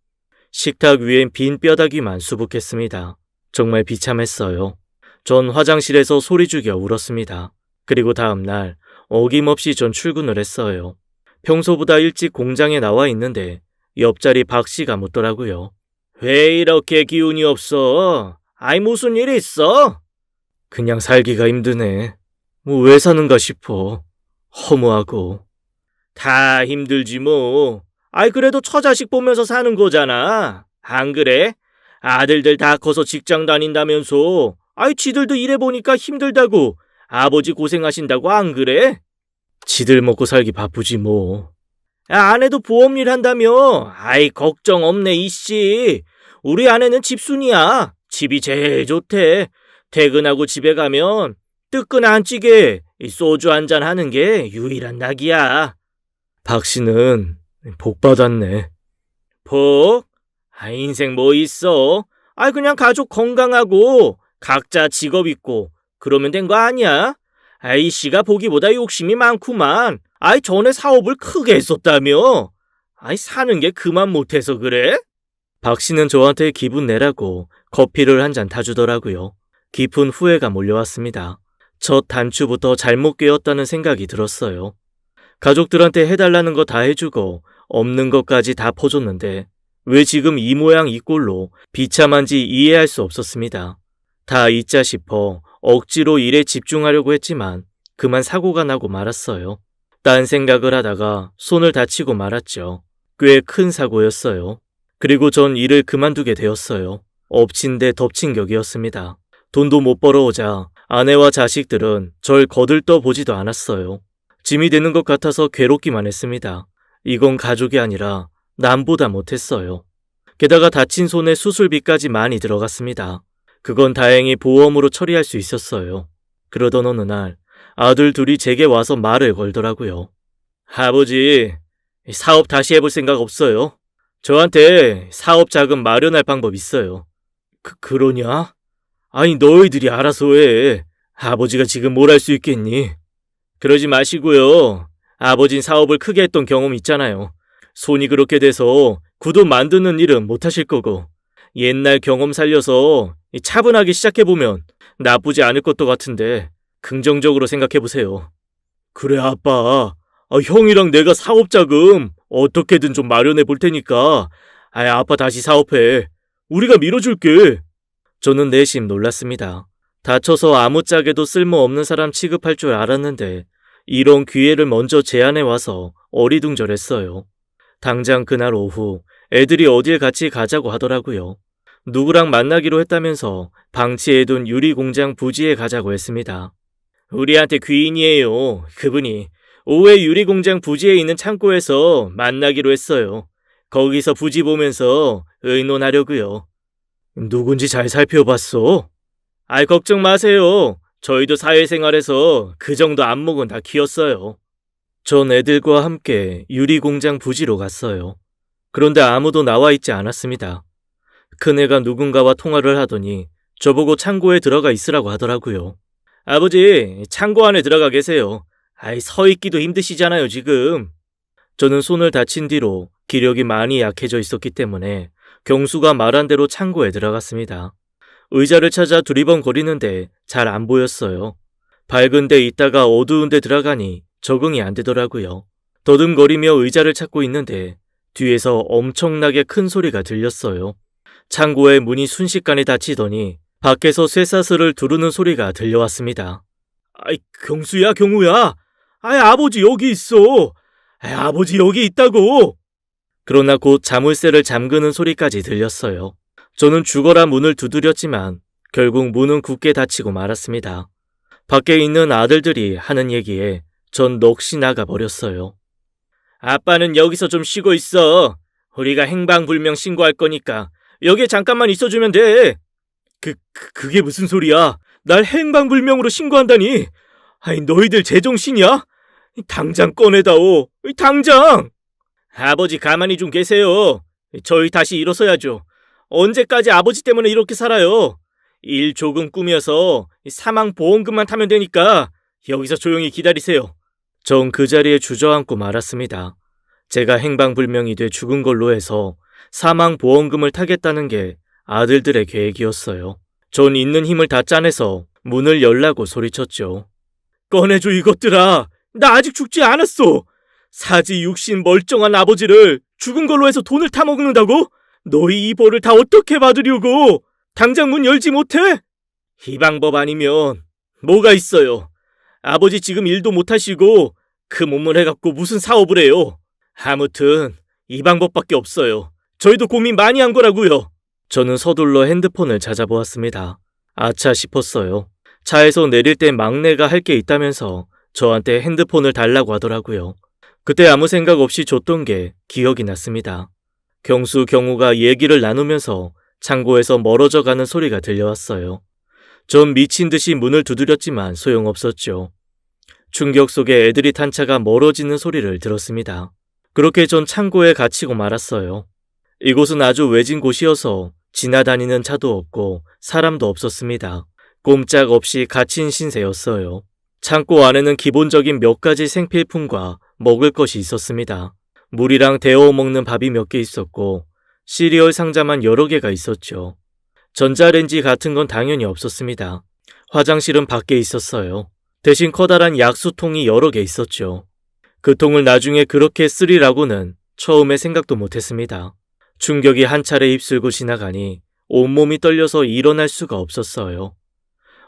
식탁 위엔 빈 뼈다귀만 수북했습니다. 정말 비참했어요. 전 화장실에서 소리 죽여 울었습니다. 그리고 다음 날 어김없이 전 출근을 했어요. 평소보다 일찍 공장에 나와 있는데 옆자리 박 씨가 묻더라고요. 왜 이렇게 기운이 없어? 무슨 일 있어? 그냥 살기가 힘드네. 왜 사는가 싶어. 허무하고. 다 힘들지 뭐. 그래도 처자식 보면서 사는 거잖아. 안 그래? 아들들 다 커서 직장 다닌다면서. 지들도 일해보니까 힘들다고. 아버지 고생하신다고 안 그래? 지들 먹고 살기 바쁘지 뭐. 아내도 보험일 한다며. 걱정 없네 이씨. 우리 아내는 집순이야. 집이 제일 좋대. 퇴근하고 집에 가면 뜨끈한 찌개, 소주 한잔 하는 게 유일한 낙이야. 박 씨는 복 받았네. 복? 인생 뭐 있어? 그냥 가족 건강하고 각자 직업 있고 그러면 된 거 아니야? 이 씨가 보기보다 욕심이 많구만. 전에 사업을 크게 했었다며. 사는 게 그만 못해서 그래? 박 씨는 저한테 기분 내라고 커피를 한 잔 타주더라고요. 깊은 후회가 몰려왔습니다. 첫 단추부터 잘못 꿰었다는 생각이 들었어요. 가족들한테 해달라는 거 다 해주고 없는 것까지 다 퍼줬는데 왜 지금 이 모양 이 꼴로 비참한지 이해할 수 없었습니다. 다 잊자 싶어 억지로 일에 집중하려고 했지만 그만 사고가 나고 말았어요. 딴 생각을 하다가 손을 다치고 말았죠. 꽤 큰 사고였어요. 그리고 전 일을 그만두게 되었어요. 엎친 데 덮친 격이었습니다. 돈도 못 벌어오자 아내와 자식들은 절 거들떠 보지도 않았어요. 짐이 되는 것 같아서 괴롭기만 했습니다. 이건 가족이 아니라 남보다 못했어요. 게다가 다친 손에 수술비까지 많이 들어갔습니다. 그건 다행히 보험으로 처리할 수 있었어요. 그러던 어느 날 아들 둘이 제게 와서 말을 걸더라고요. 아버지, 사업 다시 해볼 생각 없어요? 저한테 사업 자금 마련할 방법 있어요. 그러냐? 아니 너희들이 알아서 해. 아버지가 지금 뭘 할 수 있겠니? 그러지 마시고요. 아버진 사업을 크게 했던 경험 있잖아요. 손이 그렇게 돼서 구도 만드는 일은 못하실 거고 옛날 경험 살려서 차분하게 시작해보면 나쁘지 않을 것도 같은데 긍정적으로 생각해보세요. 그래 아빠. 형이랑 내가 사업 자금 어떻게든 좀 마련해 볼 테니까 아빠 다시 사업해. 우리가 밀어줄게. 저는 내심 놀랐습니다. 다쳐서 아무짝에도 쓸모없는 사람 취급할 줄 알았는데 이런 기회를 먼저 제안해 와서 어리둥절했어요. 당장 그날 오후 애들이 어딜 같이 가자고 하더라고요. 누구랑 만나기로 했다면서 방치해둔 유리공장 부지에 가자고 했습니다. 우리한테 귀인이에요. 그분이 오후에 유리공장 부지에 있는 창고에서 만나기로 했어요. 거기서 부지 보면서 의논하려고요. 누군지 잘 살펴봤어? 걱정 마세요. 저희도 사회생활에서 그 정도 안목은 다 키웠어요. 전 애들과 함께 유리공장 부지로 갔어요. 그런데 아무도 나와 있지 않았습니다. 큰애가 누군가와 통화를 하더니 저보고 창고에 들어가 있으라고 하더라고요. 아버지, 창고 안에 들어가 계세요. 서 있기도 힘드시잖아요, 지금. 저는 손을 다친 뒤로 기력이 많이 약해져 있었기 때문에 경수가 말한 대로 창고에 들어갔습니다. 의자를 찾아 두리번거리는데 잘 안 보였어요. 밝은 데 있다가 어두운 데 들어가니 적응이 안 되더라고요. 더듬거리며 의자를 찾고 있는데 뒤에서 엄청나게 큰 소리가 들렸어요. 창고의 문이 순식간에 닫히더니 밖에서 쇠사슬을 두르는 소리가 들려왔습니다. 경수야, 경우야. 아버지 여기 있어. 아버지 여기 있다고. 그러나 곧 자물쇠를 잠그는 소리까지 들렸어요. 저는 죽어라 문을 두드렸지만 결국 문은 굳게 닫히고 말았습니다. 밖에 있는 아들들이 하는 얘기에 전 넋이 나가버렸어요. 아빠는 여기서 좀 쉬고 있어. 우리가 행방불명 신고할 거니까 여기에 잠깐만 있어주면 돼. 그게 무슨 소리야? 날 행방불명으로 신고한다니. 너희들 제정신이야? 당장 꺼내다오. 당장! 아버지 가만히 좀 계세요. 저희 다시 일어서야죠. 언제까지 아버지 때문에 이렇게 살아요? 일 조금 꾸며서 사망보험금만 타면 되니까 여기서 조용히 기다리세요. 전 그 자리에 주저앉고 말았습니다. 제가 행방불명이 돼 죽은 걸로 해서 사망보험금을 타겠다는 게 아들들의 계획이었어요. 전 있는 힘을 다 짜내서 문을 열라고 소리쳤죠. 꺼내줘 이것들아. 나 아직 죽지 않았어. 사지 육신 멀쩡한 아버지를 죽은 걸로 해서 돈을 타먹는다고? 너희 이 벌을 다 어떻게 받으려고? 당장 문 열지 못해? 이 방법 아니면 뭐가 있어요? 아버지 지금 일도 못하시고 그 몸을 해갖고 무슨 사업을 해요? 아무튼 이 방법밖에 없어요. 저희도 고민 많이 한 거라고요. 저는 서둘러 핸드폰을 찾아보았습니다. 아차 싶었어요. 차에서 내릴 때 막내가 할 게 있다면서 저한테 핸드폰을 달라고 하더라고요. 그때 아무 생각 없이 줬던 게 기억이 났습니다. 경수, 경우가 얘기를 나누면서 창고에서 멀어져 가는 소리가 들려왔어요. 전 미친 듯이 문을 두드렸지만 소용없었죠. 충격 속에 애들이 탄 차가 멀어지는 소리를 들었습니다. 그렇게 전 창고에 갇히고 말았어요. 이곳은 아주 외진 곳이어서 지나다니는 차도 없고 사람도 없었습니다. 꼼짝없이 갇힌 신세였어요. 창고 안에는 기본적인 몇 가지 생필품과 먹을 것이 있었습니다. 물이랑 데워 먹는 밥이 몇 개 있었고 시리얼 상자만 여러 개가 있었죠. 전자레인지 같은 건 당연히 없었습니다. 화장실은 밖에 있었어요. 대신 커다란 약수통이 여러 개 있었죠. 그 통을 나중에 그렇게 쓰리라고는 처음에 생각도 못했습니다. 충격이 한 차례 휩쓸고 지나가니 온몸이 떨려서 일어날 수가 없었어요.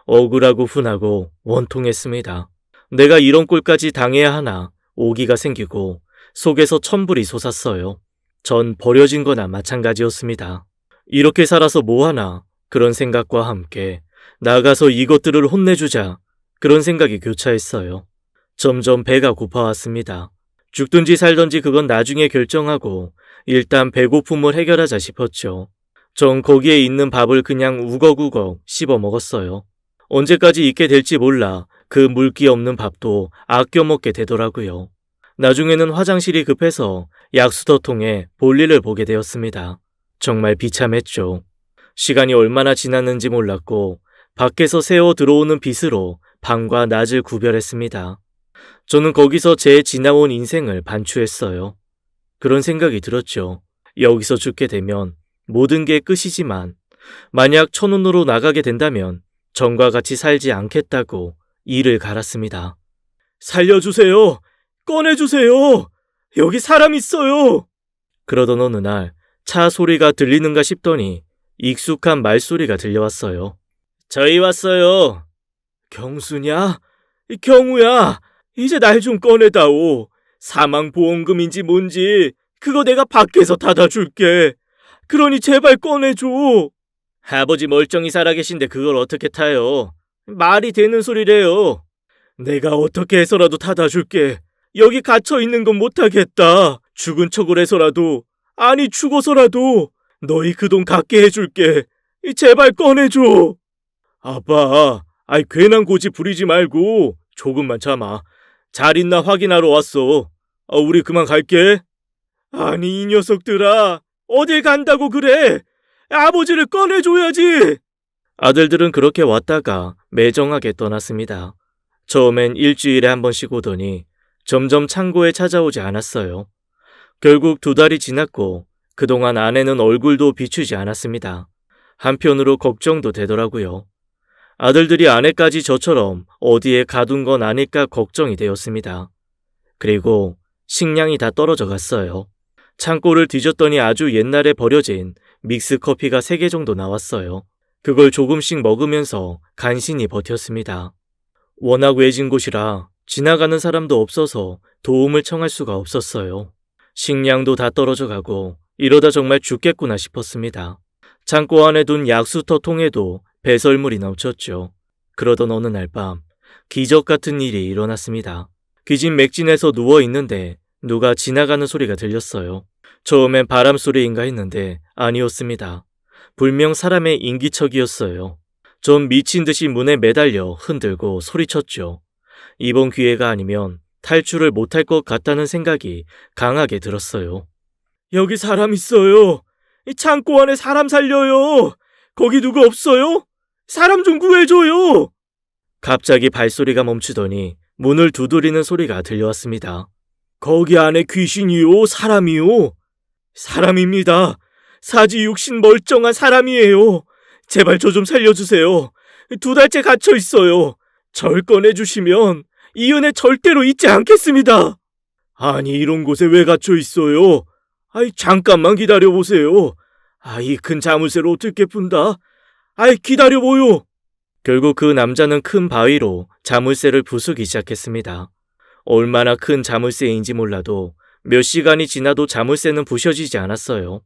억울하고 분하고 원통했습니다. 내가 이런 꼴까지 당해야 하나 오기가 생기고 속에서 천불이 솟았어요. 전 버려진 거나 마찬가지였습니다. 이렇게 살아서 뭐하나 그런 생각과 함께 나가서 이것들을 혼내주자 그런 생각이 교차했어요. 점점 배가 고파왔습니다. 죽든지 살든지 그건 나중에 결정하고 일단 배고픔을 해결하자 싶었죠. 전 거기에 있는 밥을 그냥 우걱우걱 씹어 먹었어요. 언제까지 있게 될지 몰라 그 물기 없는 밥도 아껴 먹게 되더라고요. 나중에는 화장실이 급해서 약수터통에 볼일을 보게 되었습니다. 정말 비참했죠. 시간이 얼마나 지났는지 몰랐고 밖에서 새어 들어오는 빛으로 밤과 낮을 구별했습니다. 저는 거기서 제 지나온 인생을 반추했어요. 그런 생각이 들었죠. 여기서 죽게 되면 모든 게 끝이지만 만약 천운으로 나가게 된다면 전과 같이 살지 않겠다고 이를 갈았습니다. 살려주세요! 꺼내주세요! 여기 사람 있어요! 그러던 어느 날 차 소리가 들리는가 싶더니 익숙한 말소리가 들려왔어요. 저희 왔어요. 경수냐? 경우야, 이제 날 좀 꺼내다오. 사망보험금인지 뭔지 그거 내가 밖에서 타다 줄게. 그러니 제발 꺼내줘. 아버지 멀쩡히 살아계신데 그걸 어떻게 타요? 말이 되는 소리래요. 내가 어떻게 해서라도 타다 줄게. 여기 갇혀있는 건 못하겠다. 죽은 척을 해서라도, 아니 죽어서라도 너희 그 돈 갖게 해줄게. 제발 꺼내줘. 아빠, 괜한 고집 부리지 말고 조금만 참아. 잘 있나 확인하러 왔어. 우리 그만 갈게. 아니 이 녀석들아, 어딜 간다고 그래? 아버지를 꺼내줘야지. 아들들은 그렇게 왔다가 매정하게 떠났습니다. 처음엔 일주일에 한 번씩 오더니 점점 창고에 찾아오지 않았어요. 결국 2달이 지났고 그동안 아내는 얼굴도 비추지 않았습니다. 한편으로 걱정도 되더라고요. 아들들이 아내까지 저처럼 어디에 가둔 건 아닐까 걱정이 되었습니다. 그리고 식량이 다 떨어져 갔어요. 창고를 뒤졌더니 아주 옛날에 버려진 믹스커피가 3개 정도 나왔어요. 그걸 조금씩 먹으면서 간신히 버텼습니다. 워낙 외진 곳이라 지나가는 사람도 없어서 도움을 청할 수가 없었어요. 식량도 다 떨어져 가고 이러다 정말 죽겠구나 싶었습니다. 창고 안에 둔 약수터 통에도 배설물이 넘쳤죠. 그러던 어느 날 밤 기적 같은 일이 일어났습니다. 귀진 맥진에서 누워있는데 누가 지나가는 소리가 들렸어요. 처음엔 바람소리인가 했는데 아니었습니다. 분명 사람의 인기척이었어요. 전 미친 듯이 문에 매달려 흔들고 소리쳤죠. 이번 기회가 아니면 탈출을 못할 것 같다는 생각이 강하게 들었어요. 여기 사람 있어요. 창고 안에 사람 살려요. 거기 누구 없어요? 사람 좀 구해줘요. 갑자기 발소리가 멈추더니 문을 두드리는 소리가 들려왔습니다. 거기 안에 귀신이요? 사람이요? 사람입니다. 사지 육신 멀쩡한 사람이에요. 제발 저 좀 살려주세요. 2달째 갇혀 있어요. 절 꺼내주시면 이 은혜 절대로 잊지 않겠습니다. 아니 이런 곳에 왜 갇혀 있어요? 잠깐만 기다려보세요. 이 큰 자물쇠로 어떻게 푼다? 기다려보요. 결국 그 남자는 큰 바위로 자물쇠를 부수기 시작했습니다. 얼마나 큰 자물쇠인지 몰라도 몇 시간이 지나도 자물쇠는 부셔지지 않았어요.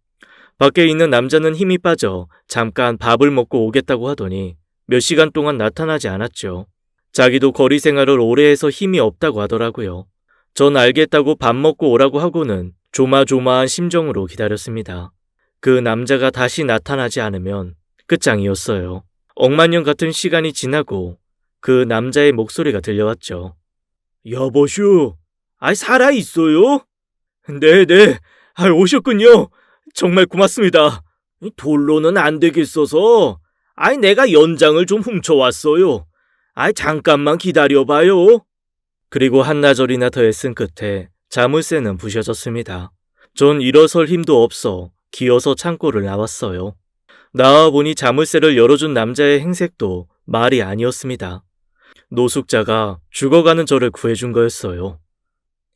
밖에 있는 남자는 힘이 빠져 잠깐 밥을 먹고 오겠다고 하더니 몇 시간 동안 나타나지 않았죠. 자기도 거리 생활을 오래 해서 힘이 없다고 하더라고요. 전 알겠다고 밥 먹고 오라고 하고는 조마조마한 심정으로 기다렸습니다. 그 남자가 다시 나타나지 않으면 끝장이었어요. 억만년 같은 시간이 지나고 그 남자의 목소리가 들려왔죠. 여보슈, 살아있어요? 네네, 오셨군요. 정말 고맙습니다. 돌로는 안 되겠어서 내가 연장을 좀 훔쳐왔어요. 잠깐만 기다려봐요. 그리고 한나절이나 더 애쓴 끝에 자물쇠는 부셔졌습니다. 전 일어설 힘도 없어 기어서 창고를 나왔어요. 나와보니 자물쇠를 열어준 남자의 행색도 말이 아니었습니다. 노숙자가 죽어가는 저를 구해준 거였어요.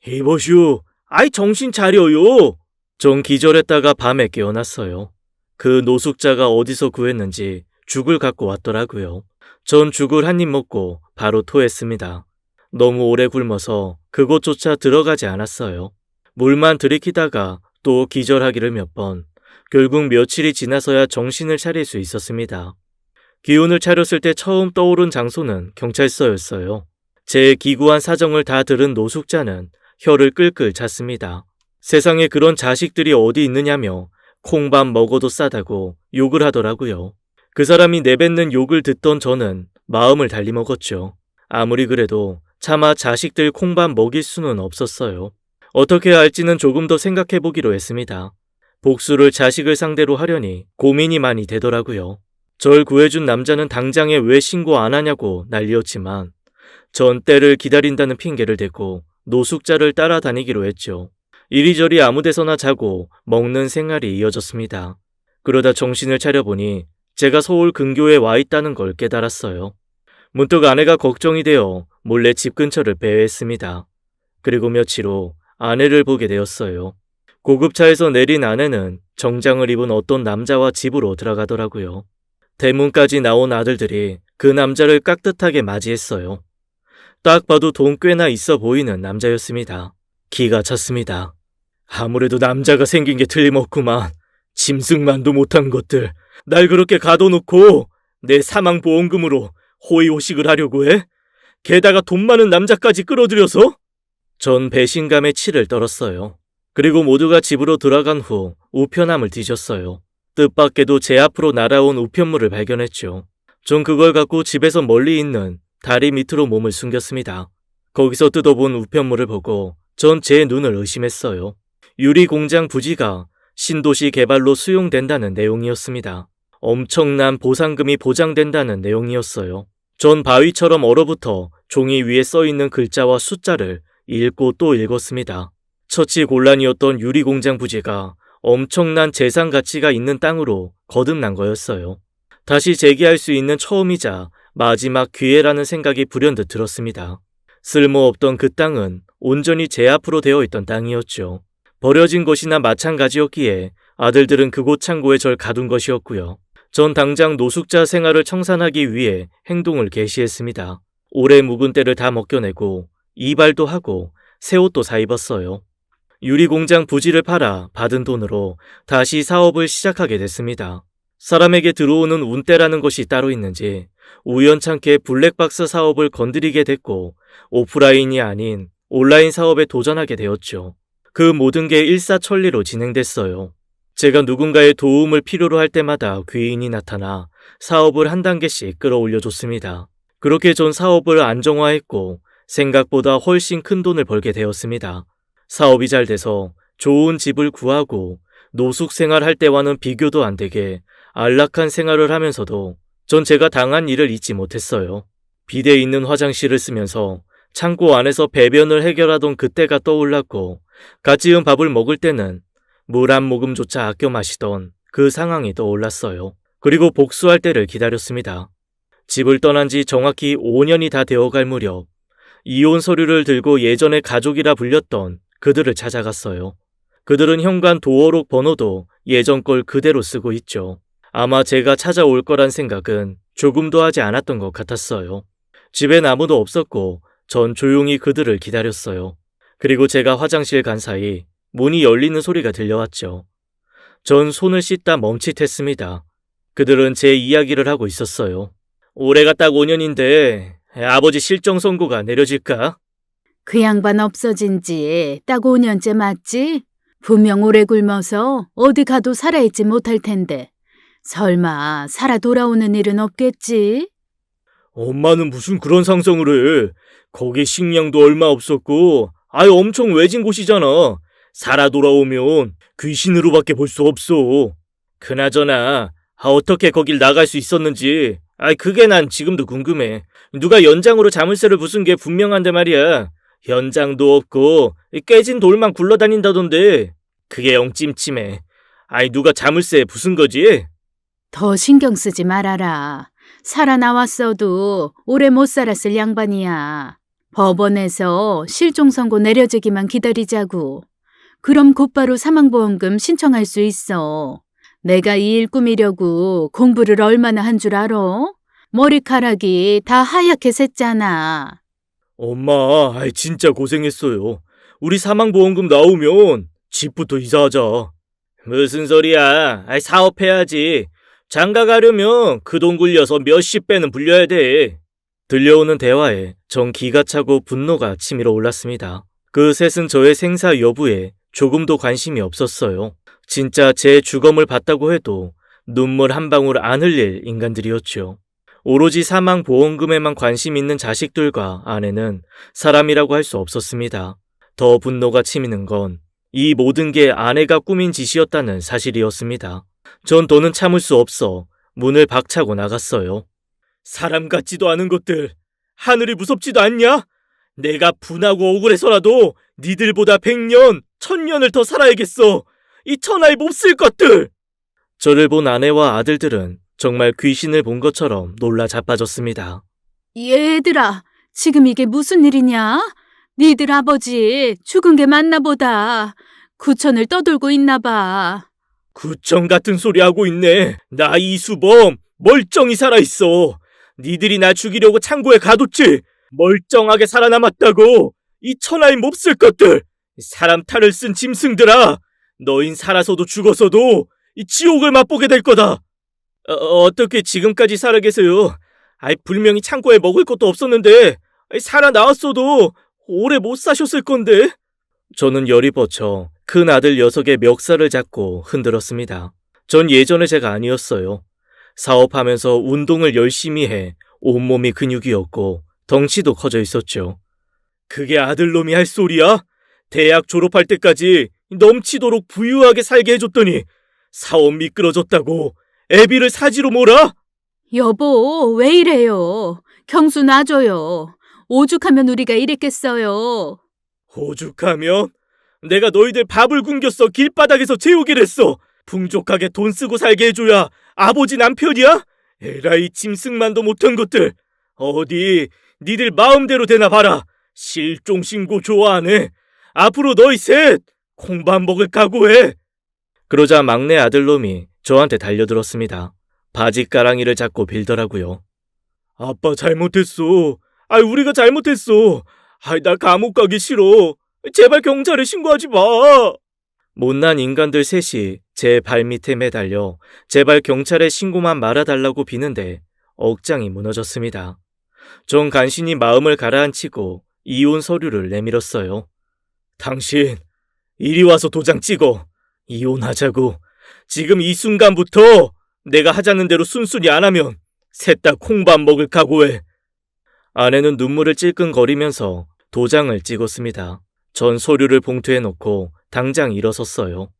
이보슈, 아이 정신 차려요. 전 기절했다가 밤에 깨어났어요. 그 노숙자가 어디서 구했는지 죽을 갖고 왔더라고요. 전 죽을 한 입 먹고 바로 토했습니다. 너무 오래 굶어서 그곳조차 들어가지 않았어요. 물만 들이키다가 또 기절하기를 몇 번. 결국 며칠이 지나서야 정신을 차릴 수 있었습니다. 기운을 차렸을 때 처음 떠오른 장소는 경찰서였어요. 제 기구한 사정을 다 들은 노숙자는 혀를 끌끌 찼습니다. 세상에 그런 자식들이 어디 있느냐며 콩밥 먹어도 싸다고 욕을 하더라고요. 그 사람이 내뱉는 욕을 듣던 저는 마음을 달리 먹었죠. 아무리 그래도 차마 자식들 콩밥 먹일 수는 없었어요. 어떻게 할지는 조금 더 생각해 보기로 했습니다. 복수를 자식을 상대로 하려니 고민이 많이 되더라고요. 절 구해준 남자는 당장에 왜 신고 안 하냐고 난리였지만 전 때를 기다린다는 핑계를 대고 노숙자를 따라다니기로 했죠. 이리저리 아무 데서나 자고 먹는 생활이 이어졌습니다. 그러다 정신을 차려보니 제가 서울 근교에 와 있다는 걸 깨달았어요. 문득 아내가 걱정이 되어 몰래 집 근처를 배회했습니다. 그리고 며칠 후 아내를 보게 되었어요. 고급차에서 내린 아내는 정장을 입은 어떤 남자와 집으로 들어가더라고요. 대문까지 나온 아들들이 그 남자를 깍듯하게 맞이했어요. 딱 봐도 돈 꽤나 있어 보이는 남자였습니다. 기가 찼습니다. 아무래도 남자가 생긴 게 틀림없구만. 짐승만도 못한 것들. 날 그렇게 가둬놓고 내 사망보험금으로 호의호식을 하려고 해? 게다가 돈 많은 남자까지 끌어들여서? 전 배신감에 치를 떨었어요. 그리고 모두가 집으로 들어간 후 우편함을 뒤졌어요. 뜻밖에도 제 앞으로 날아온 우편물을 발견했죠. 전 그걸 갖고 집에서 멀리 있는 다리 밑으로 몸을 숨겼습니다. 거기서 뜯어본 우편물을 보고 전 제 눈을 의심했어요. 유리공장 부지가 신도시 개발로 수용된다는 내용이었습니다. 엄청난 보상금이 보장된다는 내용이었어요. 전 바위처럼 얼어붙어 종이 위에 써있는 글자와 숫자를 읽고 또 읽었습니다. 처치곤란이었던 유리공장 부지가 엄청난 재산 가치가 있는 땅으로 거듭난 거였어요. 다시 재기할 수 있는 처음이자 마지막 기회라는 생각이 불현듯 들었습니다. 쓸모없던 그 땅은 온전히 제 앞으로 되어 있던 땅이었죠. 버려진 것이나 마찬가지였기에 아들들은 그곳 창고에 절 가둔 것이었고요. 전 당장 노숙자 생활을 청산하기 위해 행동을 개시했습니다. 오래 묵은 때를 다 먹겨내고 이발도 하고 새 옷도 사 입었어요. 유리공장 부지를 팔아 받은 돈으로 다시 사업을 시작하게 됐습니다. 사람에게 들어오는 운때라는 것이 따로 있는지 우연찮게 블랙박스 사업을 건드리게 됐고 오프라인이 아닌 온라인 사업에 도전하게 되었죠. 그 모든 게 일사천리로 진행됐어요. 제가 누군가의 도움을 필요로 할 때마다 귀인이 나타나 사업을 한 단계씩 끌어올려줬습니다. 그렇게 전 사업을 안정화했고 생각보다 훨씬 큰 돈을 벌게 되었습니다. 사업이 잘 돼서 좋은 집을 구하고 노숙 생활할 때와는 비교도 안 되게 안락한 생활을 하면서도 전 제가 당한 일을 잊지 못했어요. 비대 있는 화장실을 쓰면서 창고 안에서 배변을 해결하던 그때가 떠올랐고 갓 지은 밥을 먹을 때는 물 한 모금조차 아껴 마시던 그 상황이 떠올랐어요. 그리고 복수할 때를 기다렸습니다. 집을 떠난 지 정확히 5년이 다 되어갈 무렵 이혼 서류를 들고 예전에 가족이라 불렸던 그들을 찾아갔어요. 그들은 현관 도어록 번호도 예전 걸 그대로 쓰고 있죠. 아마 제가 찾아올 거란 생각은 조금도 하지 않았던 것 같았어요. 집엔 아무도 없었고 전 조용히 그들을 기다렸어요. 그리고 제가 화장실 간 사이 문이 열리는 소리가 들려왔죠. 전 손을 씻다 멈칫했습니다. 그들은 제 이야기를 하고 있었어요. 올해가 딱 5년인데 아버지 실종 선고가 내려질까? 그 양반 없어진 지 딱 5년째 맞지? 분명 오래 굶어서 어디 가도 살아있지 못할 텐데 설마 살아 돌아오는 일은 없겠지? 엄마는 무슨 그런 상상을 해. 거기 식량도 얼마 없었고 아예 엄청 외진 곳이잖아. 살아 돌아오면 귀신으로밖에 볼 수 없어. 그나저나 어떻게 거길 나갈 수 있었는지 그게 난 지금도 궁금해. 누가 연장으로 자물쇠를 부순 게 분명한데 말이야. 연장도 없고 깨진 돌만 굴러다닌다던데 그게 영 찜찜해. 누가 자물쇠에 부순 거지? 더 신경 쓰지 말아라. 살아나왔어도 오래 못 살았을 양반이야. 법원에서 실종 선고 내려지기만 기다리자고. 그럼 곧바로 사망보험금 신청할 수 있어. 내가 이 일 꾸미려고 공부를 얼마나 한 줄 알아? 머리카락이 다 하얗게 샜잖아. 엄마, 진짜 고생했어요. 우리 사망보험금 나오면 집부터 이사하자. 무슨 소리야? 사업해야지. 장가 가려면 그 돈 굴려서 몇십 배는 불려야 돼. 들려오는 대화에 전 기가 차고 분노가 치밀어 올랐습니다. 그 셋은 저의 생사 여부에 조금도 관심이 없었어요. 진짜 제 주검을 봤다고 해도 눈물 한 방울 안 흘릴 인간들이었죠. 오로지 사망보험금에만 관심 있는 자식들과 아내는 사람이라고 할 수 없었습니다. 더 분노가 치미는 건 이 모든 게 아내가 꾸민 짓이었다는 사실이었습니다. 전 더는 참을 수 없어 문을 박차고 나갔어요. 사람 같지도 않은 것들, 하늘이 무섭지도 않냐? 내가 분하고 억울해서라도 니들보다 100년, 1000년을 더 살아야겠어. 이 천하의 몹쓸 것들! 저를 본 아내와 아들들은 정말 귀신을 본 것처럼 놀라 자빠졌습니다. 얘들아, 지금 이게 무슨 일이냐? 니들 아버지 죽은 게 맞나 보다. 구천을 떠돌고 있나 봐. 구청 같은 소리 하고 있네. 나 이수범 멀쩡히 살아있어. 니들이 나 죽이려고 창고에 가뒀지. 멀쩡하게 살아남았다고. 이 천하의 몹쓸 것들. 사람 탈을 쓴 짐승들아. 너흰 살아서도 죽어서도 이 지옥을 맛보게 될 거다. 어떻게 지금까지 살아 계세요? 분명히 창고에 먹을 것도 없었는데 살아나왔어도 오래 못 사셨을 건데. 저는 열이 뻗쳐 큰 아들 녀석의 멱살을 잡고 흔들었습니다. 전 예전의 제가 아니었어요. 사업하면서 운동을 열심히 해 온몸이 근육이었고 덩치도 커져 있었죠. 그게 아들놈이 할 소리야? 대학 졸업할 때까지 넘치도록 부유하게 살게 해줬더니 사업 미끄러졌다고 애비를 사지로 몰아? 여보, 왜 이래요? 경수 놔줘요. 오죽하면 우리가 이랬겠어요. 오죽하면? 내가 너희들 밥을 굶겼어. 길바닥에서 재우기를 했어. 풍족하게 돈 쓰고 살게 해줘야 아버지 남편이야? 에라이 짐승만도 못한 것들. 어디 니들 마음대로 되나 봐라. 실종 신고 좋아하네. 앞으로 너희 셋 콩밥 먹을 각오해. 그러자 막내 아들놈이 저한테 달려들었습니다. 바지가랑이를 잡고 빌더라고요. 아빠 잘못했어. 우리가 잘못했어. 나 감옥 가기 싫어. 제발 경찰에 신고하지 마. 못난 인간들 셋이 제 발밑에 매달려 제발 경찰에 신고만 말아달라고 비는데 억장이 무너졌습니다. 전 간신히 마음을 가라앉히고 이혼 서류를 내밀었어요. 당신 이리 와서 도장 찍어. 이혼하자고. 지금 이 순간부터 내가 하자는 대로 순순히 안 하면 셋 다 콩밥 먹을 각오해. 아내는 눈물을 찔끔거리면서 도장을 찍었습니다. 전 서류를 봉투에 넣고 당장 일어섰어요.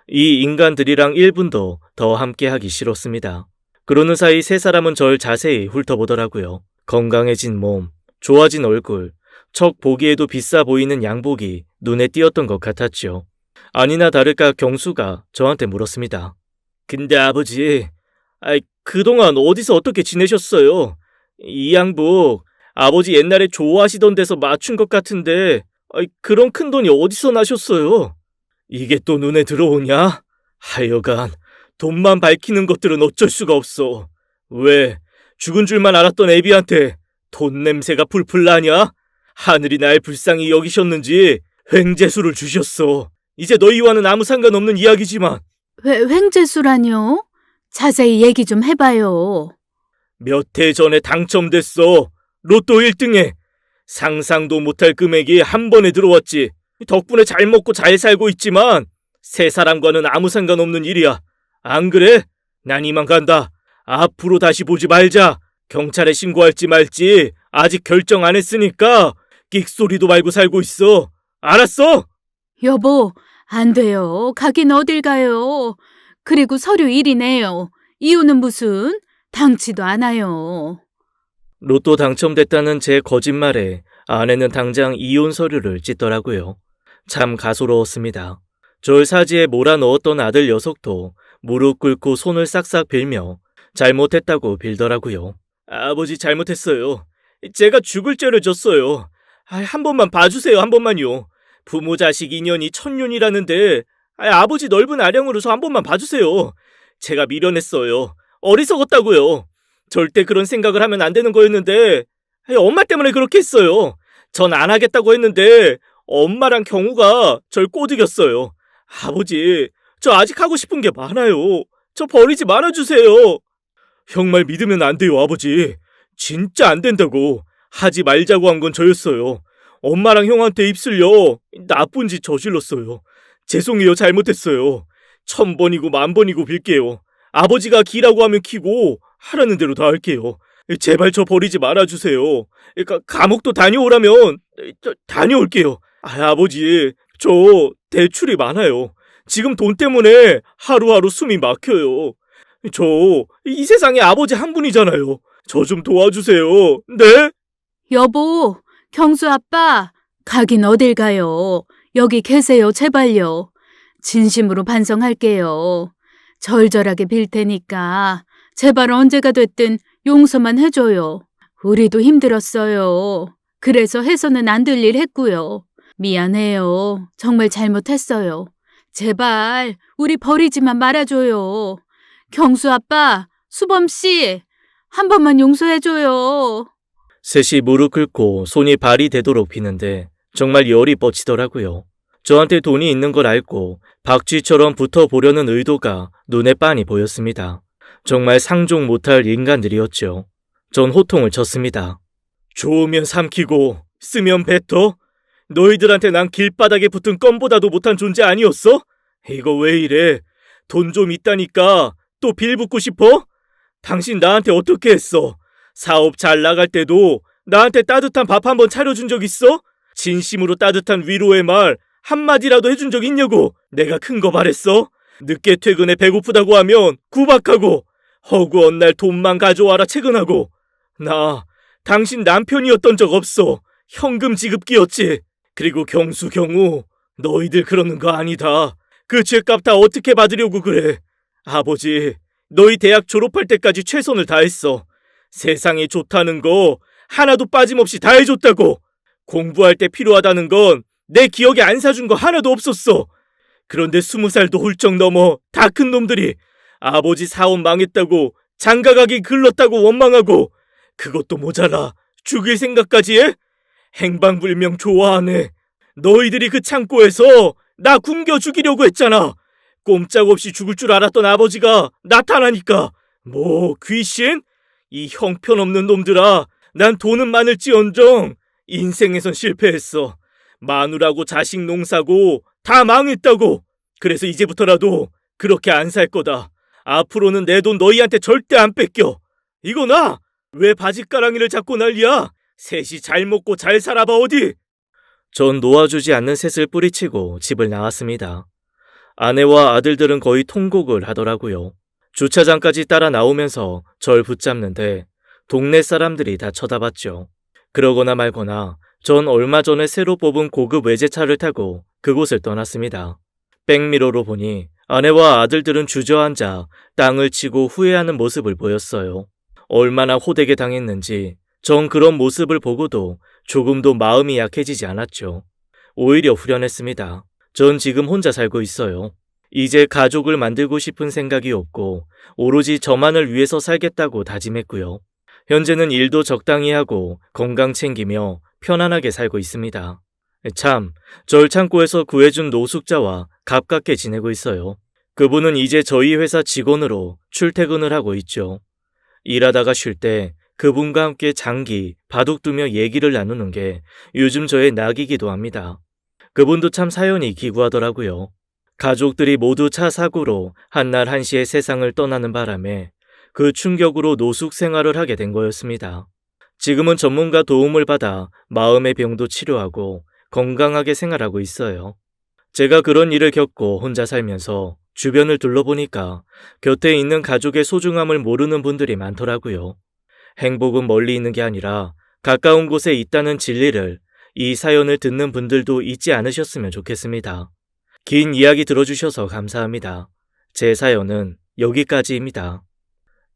이 인간들이랑 1분도 더 함께하기 싫었습니다. 그러는 사이 세 사람은 절 자세히 훑어보더라고요. 건강해진 몸, 좋아진 얼굴, 척 보기에도 비싸 보이는 양복이 눈에 띄었던 것 같았죠. 아니나 다를까 경수가 저한테 물었습니다. 근데 아버지, 그동안 어디서 어떻게 지내셨어요? 이 양복 아버지 옛날에 좋아하시던 데서 맞춘 것 같은데 그런 큰 돈이 어디서 나셨어요? 이게 또 눈에 들어오냐? 하여간 돈만 밝히는 것들은 어쩔 수가 없어. 왜 죽은 줄만 알았던 애비한테 돈 냄새가 풀풀 나냐? 하늘이 날 불쌍히 여기셨는지 횡재수를 주셨어. 이제 너희와는 아무 상관없는 이야기지만. 횡재수라뇨? 자세히 얘기 좀 해봐요. 몇 해 전에 당첨됐어. 로또 1등에. 상상도 못할 금액이 한 번에 들어왔지. 덕분에 잘 먹고 잘 살고 있지만 세 사람과는 아무 상관없는 일이야. 안 그래? 난 이만 간다. 앞으로 다시 보지 말자. 경찰에 신고할지 말지 아직 결정 안 했으니까 끽소리도 말고 살고 있어. 알았어? 여보, 안 돼요. 가긴 어딜 가요. 그리고 서류 1위네요. 이유는 무슨? 당치도 않아요. 로또 당첨됐다는 제 거짓말에 아내는 당장 이혼 서류를 찢더라고요. 참 가소로웠습니다. 절 사지에 몰아넣었던 아들 녀석도 무릎 꿇고 손을 싹싹 빌며 잘못했다고 빌더라고요. 아버지 잘못했어요. 제가 죽을 죄를 졌어요. 한 번만 봐주세요, 한 번만요. 부모 자식 인연이 천년이라는데 아버지 넓은 아량으로서 한 번만 봐주세요. 제가 미련했어요. 어리석었다고요. 절대 그런 생각을 하면 안 되는 거였는데 엄마 때문에 그렇게 했어요. 전 안 하겠다고 했는데 엄마랑 경우가 절 꼬드겼어요. 아버지, 저 아직 하고 싶은 게 많아요. 저 버리지 말아주세요. 형 말 믿으면 안 돼요, 아버지. 진짜 안 된다고. 하지 말자고 한 건 저였어요. 엄마랑 형한테 입술려 나쁜 짓 저질렀어요. 죄송해요, 잘못했어요. 1000번이고 10,000번이고 빌게요. 아버지가 기라고 하면 키고 하라는 대로 다 할게요. 제발 저 버리지 말아주세요. 그러니까 감옥도 다녀오라면 다녀올게요. 아버지, 저 대출이 많아요. 지금 돈 때문에 하루하루 숨이 막혀요. 저 이 세상에 아버지 한 분이잖아요. 저 좀 도와주세요. 네? 여보, 경수 아빠, 가긴 어딜 가요. 여기 계세요, 제발요. 진심으로 반성할게요. 절절하게 빌 테니까 제발 언제가 됐든 용서만 해줘요. 우리도 힘들었어요. 그래서 해서는 안 될 일 했고요. 미안해요. 정말 잘못했어요. 제발 우리 버리지만 말아줘요. 경수 아빠, 수범 씨, 한 번만 용서해줘요. 셋이 무릎 꿇고 손이 발이 되도록 비는데 정말 열이 뻗치더라고요. 저한테 돈이 있는 걸 알고 박쥐처럼 붙어보려는 의도가 눈에 빤히 보였습니다. 정말 상종 못할 인간들이었죠. 전 호통을 쳤습니다. 좋으면 삼키고 쓰면 뱉어? 너희들한테 난 길바닥에 붙은 껌보다도 못한 존재 아니었어? 이거 왜 이래? 돈 좀 있다니까 또 빌붙고 싶어? 당신 나한테 어떻게 했어? 사업 잘 나갈 때도 나한테 따뜻한 밥 한 번 차려준 적 있어? 진심으로 따뜻한 위로의 말 한마디라도 해준 적 있냐고? 내가 큰 거 말했어? 늦게 퇴근해 배고프다고 하면 구박하고 허구한 날 돈만 가져와라 퇴근하고. 나 당신 남편이었던 적 없어. 현금 지급기였지. 그리고 경수 경우 너희들 그러는 거 아니다. 그 죄값 다 어떻게 받으려고 그래. 아버지, 너희 대학 졸업할 때까지 최선을 다했어. 세상에 좋다는 거 하나도 빠짐없이 다 해줬다고. 공부할 때 필요하다는 건 내 기억에 안 사준 거 하나도 없었어. 그런데 20살도 훌쩍 넘어 다 큰 놈들이 아버지 사업 망했다고 장가가기 글렀다고 원망하고 그것도 모자라 죽일 생각까지 해? 행방불명 좋아하네. 너희들이 그 창고에서 나 굶겨 죽이려고 했잖아. 꼼짝없이 죽을 줄 알았던 아버지가 나타나니까 뭐 귀신? 이 형편없는 놈들아, 난 돈은 많을지언정 인생에선 실패했어. 마누라고 자식 농사고 다 망했다고. 그래서 이제부터라도 그렇게 안 살 거다. 앞으로는 내 돈 너희한테 절대 안 뺏겨. 이거 나? 왜 바짓가랑이를 잡고 난리야? 셋이 잘 먹고 잘 살아봐 어디? 전 놓아주지 않는 셋을 뿌리치고 집을 나왔습니다. 아내와 아들들은 거의 통곡을 하더라고요. 주차장까지 따라 나오면서 절 붙잡는데 동네 사람들이 다 쳐다봤죠. 그러거나 말거나 전 얼마 전에 새로 뽑은 고급 외제차를 타고 그곳을 떠났습니다. 백미러로 보니 아내와 아들들은 주저앉아 땅을 치고 후회하는 모습을 보였어요. 얼마나 호되게 당했는지 전 그런 모습을 보고도 조금도 마음이 약해지지 않았죠. 오히려 후련했습니다. 전 지금 혼자 살고 있어요. 이제 가족을 만들고 싶은 생각이 없고 오로지 저만을 위해서 살겠다고 다짐했고요. 현재는 일도 적당히 하고 건강 챙기며 편안하게 살고 있습니다. 참, 절 창고에서 구해준 노숙자와 가깝게 지내고 있어요. 그분은 이제 저희 회사 직원으로 출퇴근을 하고 있죠. 일하다가 쉴 때 그분과 함께 장기, 바둑 두며 얘기를 나누는 게 요즘 저의 낙이기도 합니다. 그분도 참 사연이 기구하더라고요. 가족들이 모두 차 사고로 한날 한시에 세상을 떠나는 바람에 그 충격으로 노숙 생활을 하게 된 거였습니다. 지금은 전문가 도움을 받아 마음의 병도 치료하고 건강하게 생활하고 있어요. 제가 그런 일을 겪고 혼자 살면서 주변을 둘러보니까 곁에 있는 가족의 소중함을 모르는 분들이 많더라고요. 행복은 멀리 있는 게 아니라 가까운 곳에 있다는 진리를 이 사연을 듣는 분들도 잊지 않으셨으면 좋겠습니다. 긴 이야기 들어주셔서 감사합니다. 제 사연은 여기까지입니다.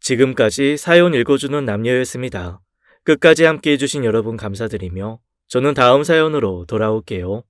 지금까지 사연 읽어주는 남녀였습니다. 끝까지 함께 해주신 여러분 감사드리며 저는 다음 사연으로 돌아올게요.